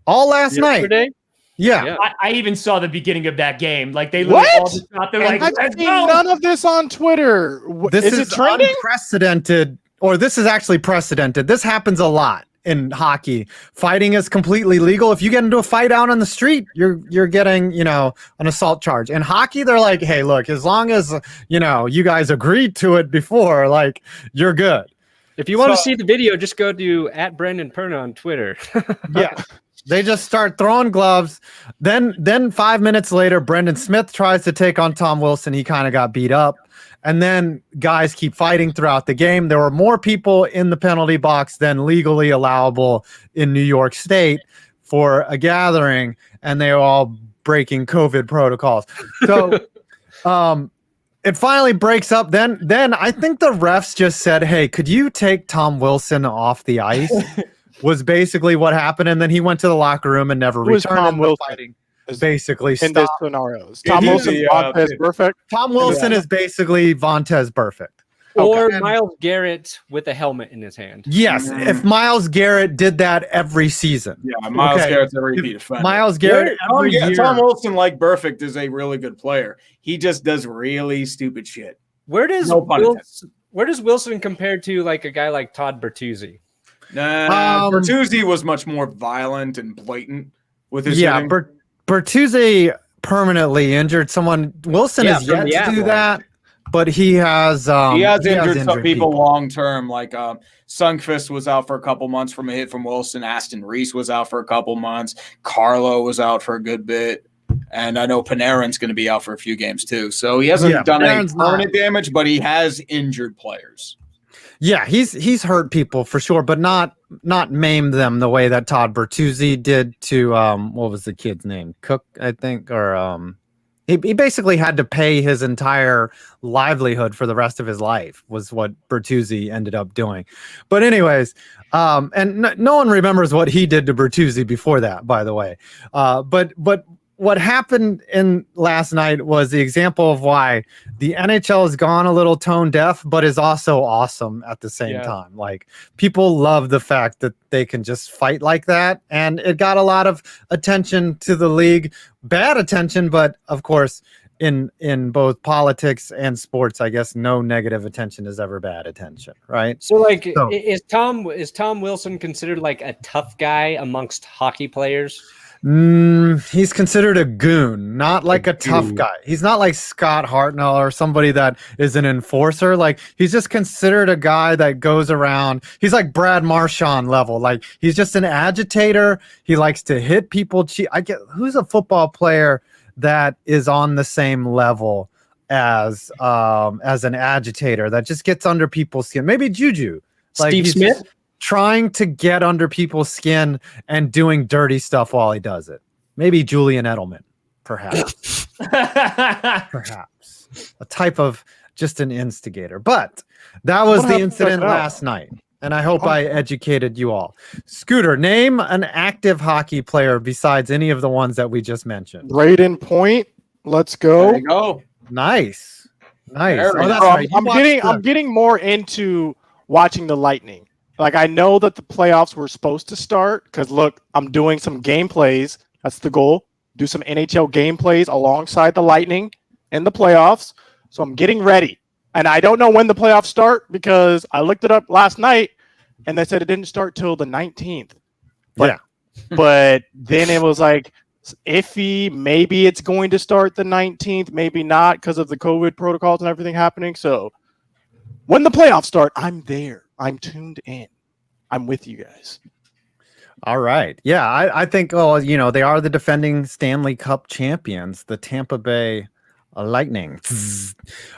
All last night. Yeah. I even saw the beginning of that game. Like they all just out there like, I've seen none of this on Twitter. This is unprecedented, or this is actually precedented. This happens a lot in hockey. Fighting is completely legal. If you get into a fight out on the street, you're getting, an assault charge. In hockey, they're like, hey, look, as long as, you guys agreed to it before, like, you're good. If you want to see the video, just go to @BrandonPerna on Twitter. Yeah. They just start throwing gloves. Then 5 minutes later, Brendan Smith tries to take on Tom Wilson. He kind of got beat up. And then guys keep fighting throughout the game. There were more people in the penalty box than legally allowable in New York State for a gathering, and they were all breaking COVID protocols. So it finally breaks up. Then I think the refs just said, hey, could you take Tom Wilson off the ice? Was basically what happened, and then he went to the locker room and never returned. Tom Wilson? Fighting basically in this stop. scenario. Tom is Wilson, the, Vontez perfect. Tom Wilson is basically Vontez perfect. Or And- Myles Garrett with a helmet in his hand. Yes, if Myles Garrett did that every season. Yeah, Myles Garrett's a repeat offender. Myles Garrett every year. Tom Wilson, like Perfect, is a really good player. He just does really stupid shit. Where does No pun intended. Wilson compare to like a guy like Todd Bertuzzi? Bertuzzi was much more violent and blatant with his hitting. Bertuzzi permanently injured someone. Wilson has yet to do that, but he has injured some people long term. Like Sundqvist was out for a couple months from a hit from Wilson. Aston Reese was out for a couple months. Carlo was out for a good bit. And I know Panarin's going to be out for a few games too. So he hasn't done any permanent damage, but he has injured players. Yeah, he's hurt people for sure, but not maimed them the way that Todd Bertuzzi did to what was the kid's name? Cook, I think, or he basically had to pay his entire livelihood for the rest of his life was what Bertuzzi ended up doing. But anyways, and no one remembers what he did to Bertuzzi before that, by the way. But what happened in last night was the example of why the NHL has gone a little tone deaf, but is also awesome at the same time. Like people love the fact that they can just fight like that. And it got a lot of attention to the league, bad attention, but of course in both politics and sports, I guess no negative attention is ever bad attention. Right. So is Tom Wilson considered like a tough guy amongst hockey players? He's considered a goon, not like a tough guy. He's not like Scott Hartnell or somebody that is an enforcer. Like he's just considered a guy that goes around. He's like Brad Marchand level. Like he's just an agitator. He likes to hit people. Who's a football player that is on the same level as an agitator that just gets under people's skin? Maybe Juju. Like Steve Smith. Trying to get under people's skin and doing dirty stuff while he does it. Maybe Julian Edelman, perhaps. Perhaps. A type of just an instigator. But that was the incident last night. And I hope I educated you all. Scooter, name an active hockey player besides any of the ones that we just mentioned. Braden Point. Let's go. There you go. Nice. That's right. I'm getting more into watching the Lightning. Like, I know that the playoffs were supposed to start because, look, I'm doing some gameplays. That's the goal. Do some NHL gameplays alongside the Lightning in the playoffs. So I'm getting ready. And I don't know when the playoffs start because I looked it up last night and they said it didn't start till the 19th. But then it was like iffy. Maybe it's going to start the 19th, maybe not because of the COVID protocols and everything happening. So when the playoffs start, I'm there. I'm tuned in. I'm with you guys. All right. Yeah, I think, they are the defending Stanley Cup champions, the Tampa Bay Lightning.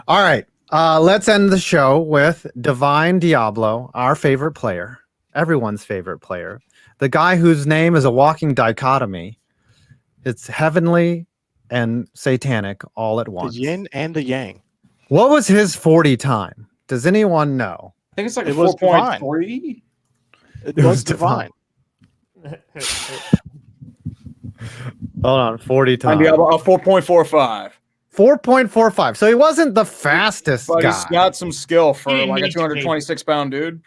All right. Let's end the show with Divine Deablo, our favorite player, everyone's favorite player, the guy whose name is a walking dichotomy. It's heavenly and satanic all at once. The yin and the yang. What was his 40 time? Does anyone know? I think it's like It a was 4.3. It was divine. Hold on, 40 times. 4.45. 4.45. So he wasn't the fastest But guy. he's got some skill for He like a needs to be. 226-pound dude.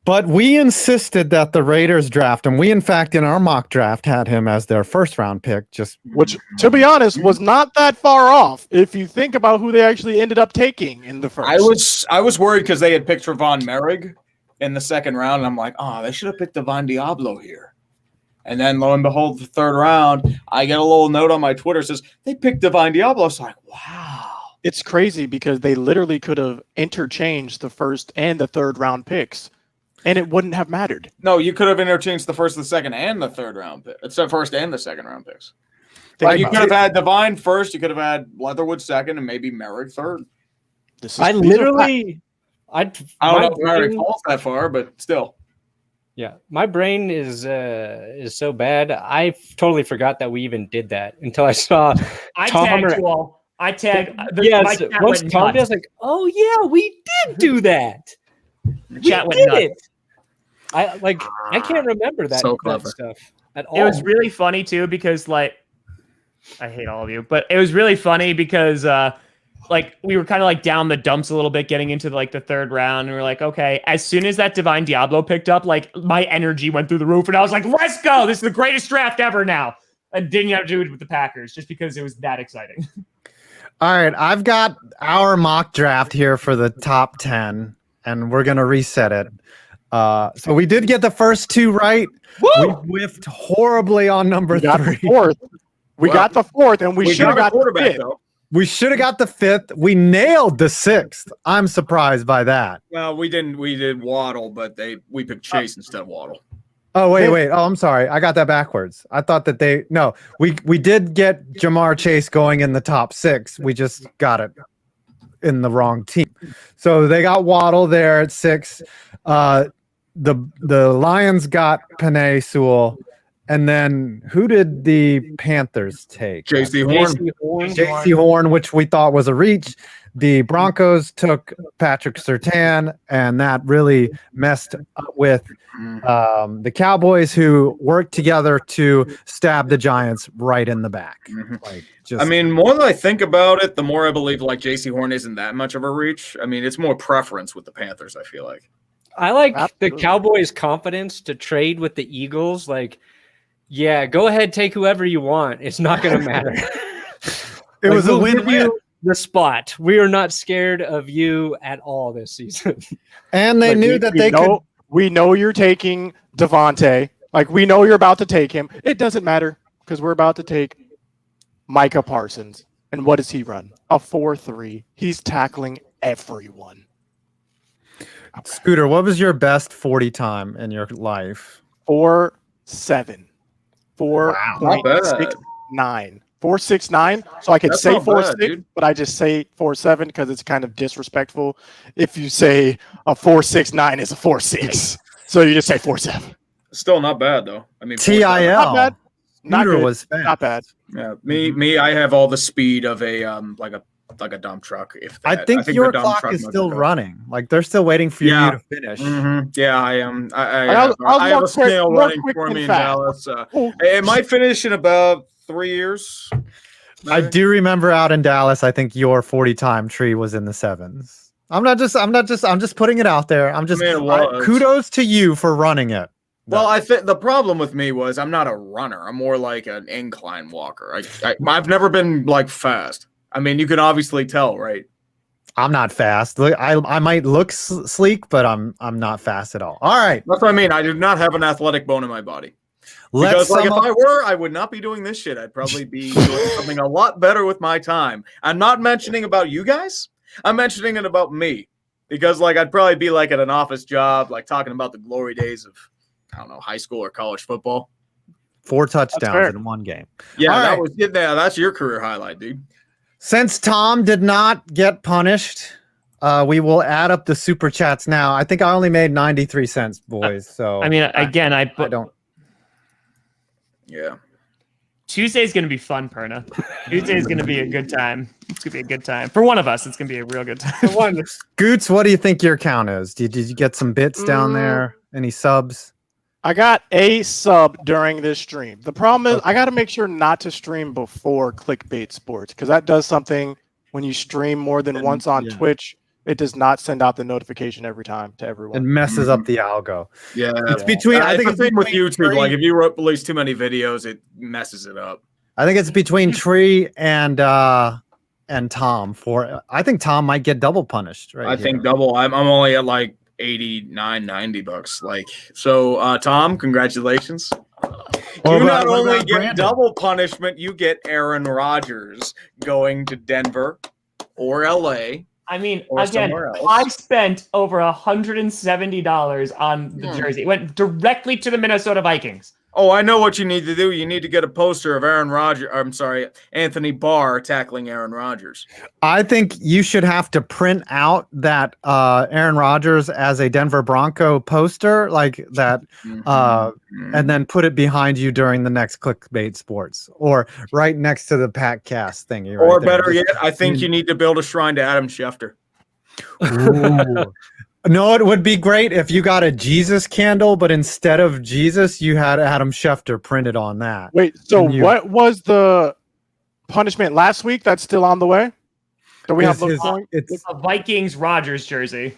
But we insisted that the Raiders draft him. We, in fact, in our mock draft, had him as their first round pick. Which, to be honest, was not that far off if you think about who they actually ended up taking in the first. I was worried because they had picked Ravon Merrig in the second round, and I'm like, they should have picked Divine Deablo here. And then, lo and behold, the third round, I get a little note on my Twitter that says they picked Divine Deablo. It's like, wow. It's crazy because they literally could have interchanged the first and the third round picks, and it wouldn't have mattered. No, you could have interchanged the first, the second, and the third round pick. It's the first and the second round picks. Like you could have had Divine first, you could have had Leatherwood second, and maybe Merrick third. I don't know if Merrick falls that far, but still. Yeah, my brain is so bad. I totally forgot that we even did that until I saw. I tagged you all. I tagged. Yes, once Tom was like, "Oh yeah, we did do that. The chat went did nuts. it." I can't remember that, So that clever. stuff at all. It was really funny too because like I hate all of you. But it was really funny because like we were kind of like down the dumps a little bit getting into like the third round, and we are like, okay, as soon as that Divine Deablo picked up, like my energy went through the roof, and I was like, let's go, this is the greatest draft ever now. And didn't have to do it with the Packers just because it was that exciting. All right, I've got our mock draft here for the top 10, and we're gonna reset it. So we did get the first 2 right. Woo! We whiffed horribly on number 3. We got the fourth, and we should have got the fifth. though. We should have got the 5th. We nailed the 6th. I'm surprised by that. Well, we didn't. We did Waddle, but we picked Chase instead of Waddle. Oh, wait. Oh, I'm sorry. I got that backwards. I thought that we did get Jamar Chase going in the top 6. We just got it in the wrong team. So they got Waddle there at 6. The Lions got Penei Sewell. And then who did the Panthers take? J.C. Horn. J.C. Horn, which we thought was a reach. The Broncos took Patrick Surtain, and that really messed up with the Cowboys, who worked together to stab the Giants right in the back. I mean, more than I think about it, the more I believe like J.C. Horn isn't that much of a reach. I mean, it's more preference with the Panthers, I feel like. I like the Cowboys' confidence to trade with the Eagles. Like, yeah, go ahead, take whoever you want. It's not going to matter. It was a win-win. The spot. We are not scared of you at all this season. And they knew that they could. We know you're taking Devontae. Like, we know you're about to take him. It doesn't matter because we're about to take Micah Parsons. And what does he run? A 4.3. He's tackling everyone. Scooter, what was your best 40 time in your life? 4.7. Not bad. 4.69. 4.69. So I could That's say not 4.6, bad, dude. but I just say 4.7 because it's kind of disrespectful. If you say a 4.69 is a 4.6, so you just say 4.7. Still not bad though. I mean, TIL. Not bad. Not Scooter good. was fast. Not bad. Yeah, me. I have all the speed of a like a dump truck. If I that. think your the dump clock truck is might still be running. Like they're still waiting for Yeah. you to finish. Yeah, I am. I I'll have a more quick- snail more running quick for and me in fast. Dallas. Oh. It might finish in about 3 years. I do remember out in Dallas, I think your 40 time tree was in the 7s. I'm just putting it out there. I'm just I mean, it was. kudos to you for running it. Well, I think the problem with me was I'm not a runner. I'm more like an incline walker. I've never been like fast. I mean, you can obviously tell, right? I'm not fast. Look, I might look sleek, but I'm not fast at all. All right. That's what I mean. I do not have an athletic bone in my body. Let's Because like, if sum up- I were, I would not be doing this shit. I'd probably be doing something a lot better with my time. I'm not mentioning about you guys. I'm mentioning it about me. Because like I'd probably be like at an office job, like talking about the glory days of, I don't know, high school or college football. 4 fair. touchdowns in one game. Yeah, All right. that's your career highlight, dude. Since Tom did not get punished, we will add up the super chats now. I think I only made 93 cents, boys. So I mean, again, I don't. Yeah. Tuesday's going to be fun, Perna. Tuesday's going to be a good time. It's going to be a good time. For one of us, it's going to be a real good time. Scoots, what do you think your count is? Did you get some bits down there? Any subs? I got a sub during this stream. The problem is I got to make sure not to stream before Clickbait Sports because that does something when you stream more than once on Twitch. It does not send out the notification every time to It everyone. messes up the algo. Yeah. It's between. I think it's it's the thing with between YouTube. Tree- Like if you release too many videos, it messes it up. I think it's between Tree and Tom. I think Tom might get double punished. Right. I think double. I'm only at like $89-$90. Like so, Tom, congratulations. What You about- not what only about get Brandon? double punishment, you get Aaron Rodgers going to Denver or LA. I mean, Or again, somewhere else. I spent over $170 on the jersey. It went directly to the Minnesota Vikings. Oh, I know what you need to do. You need to get a poster of Anthony Barr tackling Aaron Rodgers. I think you should have to print out that Aaron Rodgers as a Denver Bronco poster, like that, and then put it behind you during the next Clickbait Sports, or right next to the Pack Cast thing. Or better yet, I think you need to build a shrine to Adam Schefter. Ooh. No, it would be great if you got a Jesus candle, but instead of Jesus, you had Adam Schefter printed on that. Wait, so And you- what was the punishment last week that's still on the way? Do we have those points? It's A Vikings Rodgers jersey.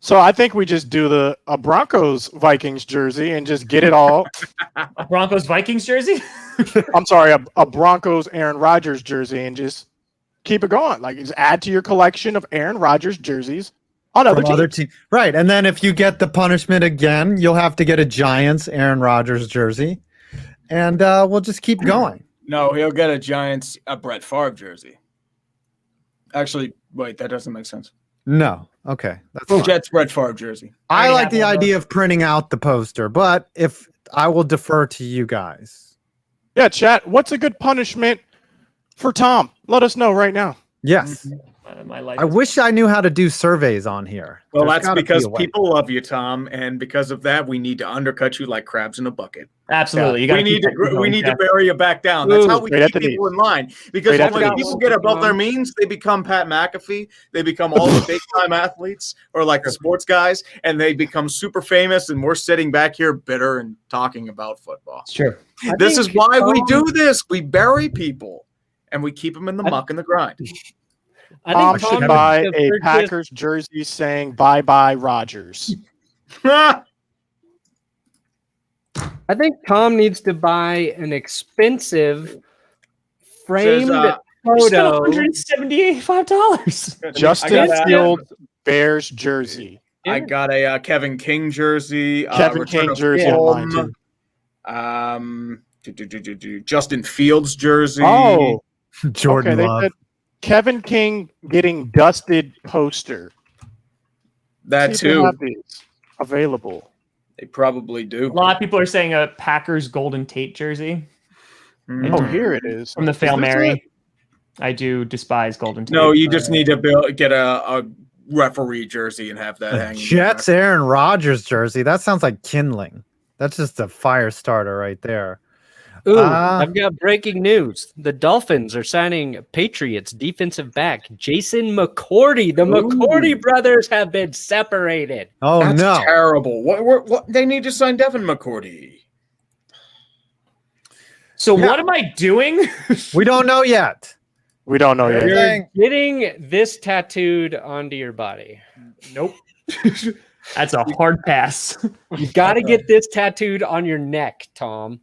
So I think we just do a Broncos Vikings jersey and just get it all. A Broncos Vikings jersey? I'm sorry, a Broncos Aaron Rodgers jersey and just keep it going. Like, just add to your collection of Aaron Rodgers jerseys on other teams. Right. And then if you get the punishment again, you'll have to get a Giants Aaron Rodgers jersey. And we'll just keep going. No, he'll get a Brett Favre jersey. Actually, wait, that doesn't make sense. No. Okay. That's fine. Jets Brett Favre jersey. I like the idea of printing out the poster, but if I will defer to you guys. Yeah, chat. What's a good punishment for Tom? Let us know right now. Yes. My life I wish I knew how to do surveys on here. Well, There's that's gotta be because a way. people love you, Tom, and because of that, we need to undercut you like crabs in a bucket. Absolutely. We need to bury you back down. That's how we keep people in line. Because when people get above their means, they become Pat McAfee. They become all the big time athletes or like the sports guys, and they become super famous. And we're sitting back here bitter and talking about football. Sure. This is why we do this. We bury people and we keep them in the muck and the grind. Tom should buy a Packers jersey saying "Bye Bye Rodgers." I think Tom needs to buy an expensive framed photo. $175. Justin Fields Bears jersey. I got a Kevin King jersey. Kevin King jersey on mine too. Justin Fields jersey. Oh, Jordan okay, Love. they said Kevin King getting dusted poster. That See if they too. have these available. They probably do. A lot of people are saying a Packers Golden Tate jersey Oh, here it is. from the Fail Is this Mary. it? I do despise Golden Tate. No, you just need to get a referee jersey and have that hanging. Jets Aaron Rodgers jersey. That sounds like kindling. That's just a fire starter right there. Ooh, I've got breaking news. The Dolphins are signing Patriots defensive back Jason McCourty. The McCourty brothers have been separated. Oh, That's no. terrible. What? They need to sign Devin McCourty. So what am I doing? We don't know yet. We don't know yet. Everything- Getting this tattooed onto your body. Nope. That's a hard pass. You got to get this tattooed on your neck, Tom.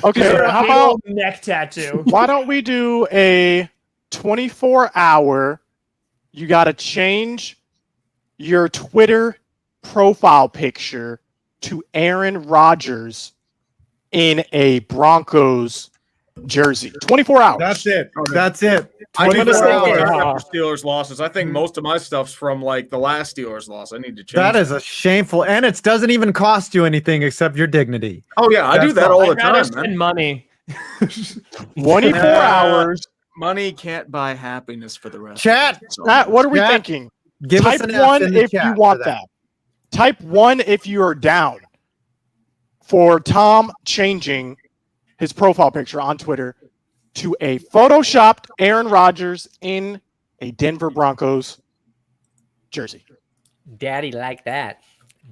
Okay, how about neck tattoo? why don't we do a 24-hour? You got to change your Twitter profile picture to Aaron Rodgers in a Broncos jersey. 24 hours. That's it. That's it. I do 24 that hours. after Steelers losses. I think most of my stuff's from like the last Steelers loss. I need to change. That is a shameful, and it doesn't even cost you anything except your dignity. Oh yeah, I do that all the time, Spend man. money. 24 hours. Money can't buy happiness for the rest. Chat. of us. What are we Chat. thinking? Give Type us an F 1 in the if you chat want for that. Type 1 if you are down for Tom changing his profile picture on Twitter to a photoshopped Aaron Rodgers in a Denver Broncos jersey. Daddy like that.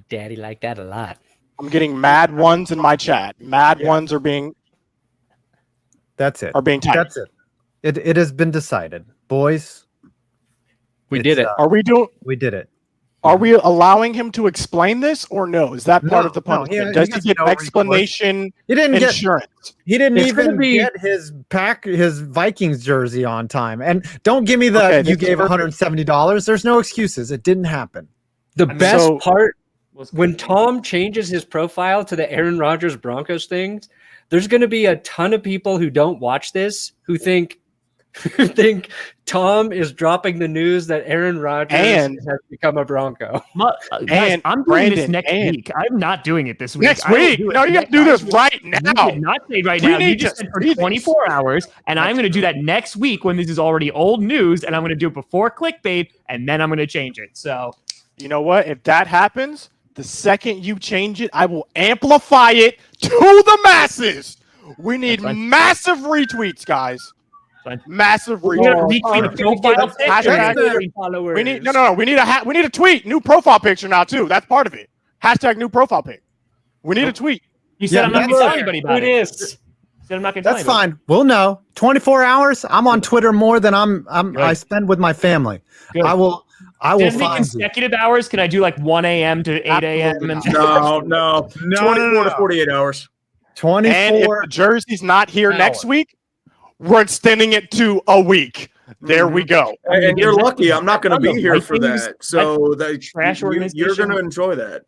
Daddy like that a lot. I'm getting mad ones in my chat. Mad ones are being That's it. typed. That's it. It has been decided, boys. We did it. Are we doing? We did it. Are we allowing him to explain this or no? Is that part No, of the no, punishment? he Does he gets get no recourse. explanation He didn't get. insurance? He didn't It's even gonna be- get his Vikings jersey on time. And don't give me the Okay, you this gave is- $170. There's no excuses. It didn't happen. The mean, best so- part, when Tom changes his profile to the Aaron Rodgers Broncos things, there's going to be a ton of people who don't watch this who think Tom is dropping the news that Aaron Rodgers And- has become a Bronco. Guys, And I'm doing this Brandon, next and- week. I'm not doing it this week. Next I will week? do it No, you got to next- do this I- right You now. did not say right We now. You need just to said for see this. 24 hours, and I'm going to do that next week when this is already old news, and I'm going to do it before clickbait, and then I'm going to change it. So You know what? If that happens, the second you change it, I will amplify it to the masses. We need That's fine. massive retweets, guys. Fine. Massive we're going to retweets. retweet a profile pic. Hashtag- Followers. We need we need a tweet, new profile picture now too. That's part of it. Hashtag new profile pic. We need a tweet. You said Yeah, I'm not that's going to tell fair. anybody Who about it it. is? Said I'm not going to. That's fine. We'll know. 24 hours. I'm on Twitter more than I spend with my family. Good. I will Does it be find consecutive hours? Can I do like 1 a.m. to 8 a.m.? And No. 24 to 48 hours. 24. And if the jersey's not here next week, we're extending it to a week. There we go. And you're lucky. I'm not going to be here for Vikings, that. So trash you're organization. going to enjoy that.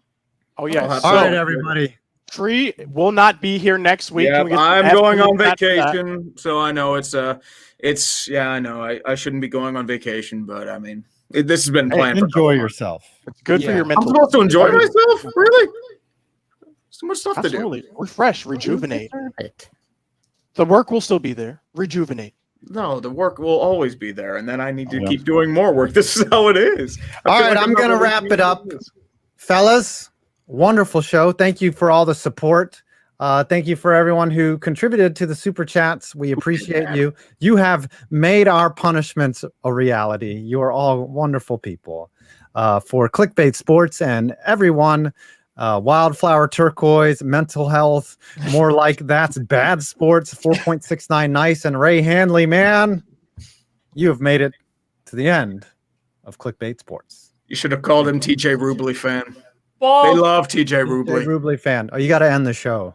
Oh, yeah. All right, everybody. Tree will not be here next week. Yeah, Can we get I'm some going on after that? vacation, so I know I know I shouldn't be going on vacation, but I mean, this has been planned. Enjoy yourself. It's good for your I'm mental. supposed to enjoy myself, really? So much stuff Absolutely. to do. Refresh, rejuvenate. The work will still be there. Rejuvenate. No, the work will always be there, and then I need to keep doing more work. This is how it is. All right, I'm going to wrap it up. Fellas, wonderful show. Thank you for all the support. Thank you for everyone who contributed to the super chats. We appreciate you. You have made our punishments a reality. You are all wonderful people. For Clickbait Sports and everyone, Wildflower Turquoise, Mental Health, more like that's bad sports, 4.69 nice, and Ray Handley, man, you have made it to the end of Clickbait Sports. You should have called him TJ Rubley fan. Ball. They love TJ Rubley. Rubley fan. Oh, you got to end the show.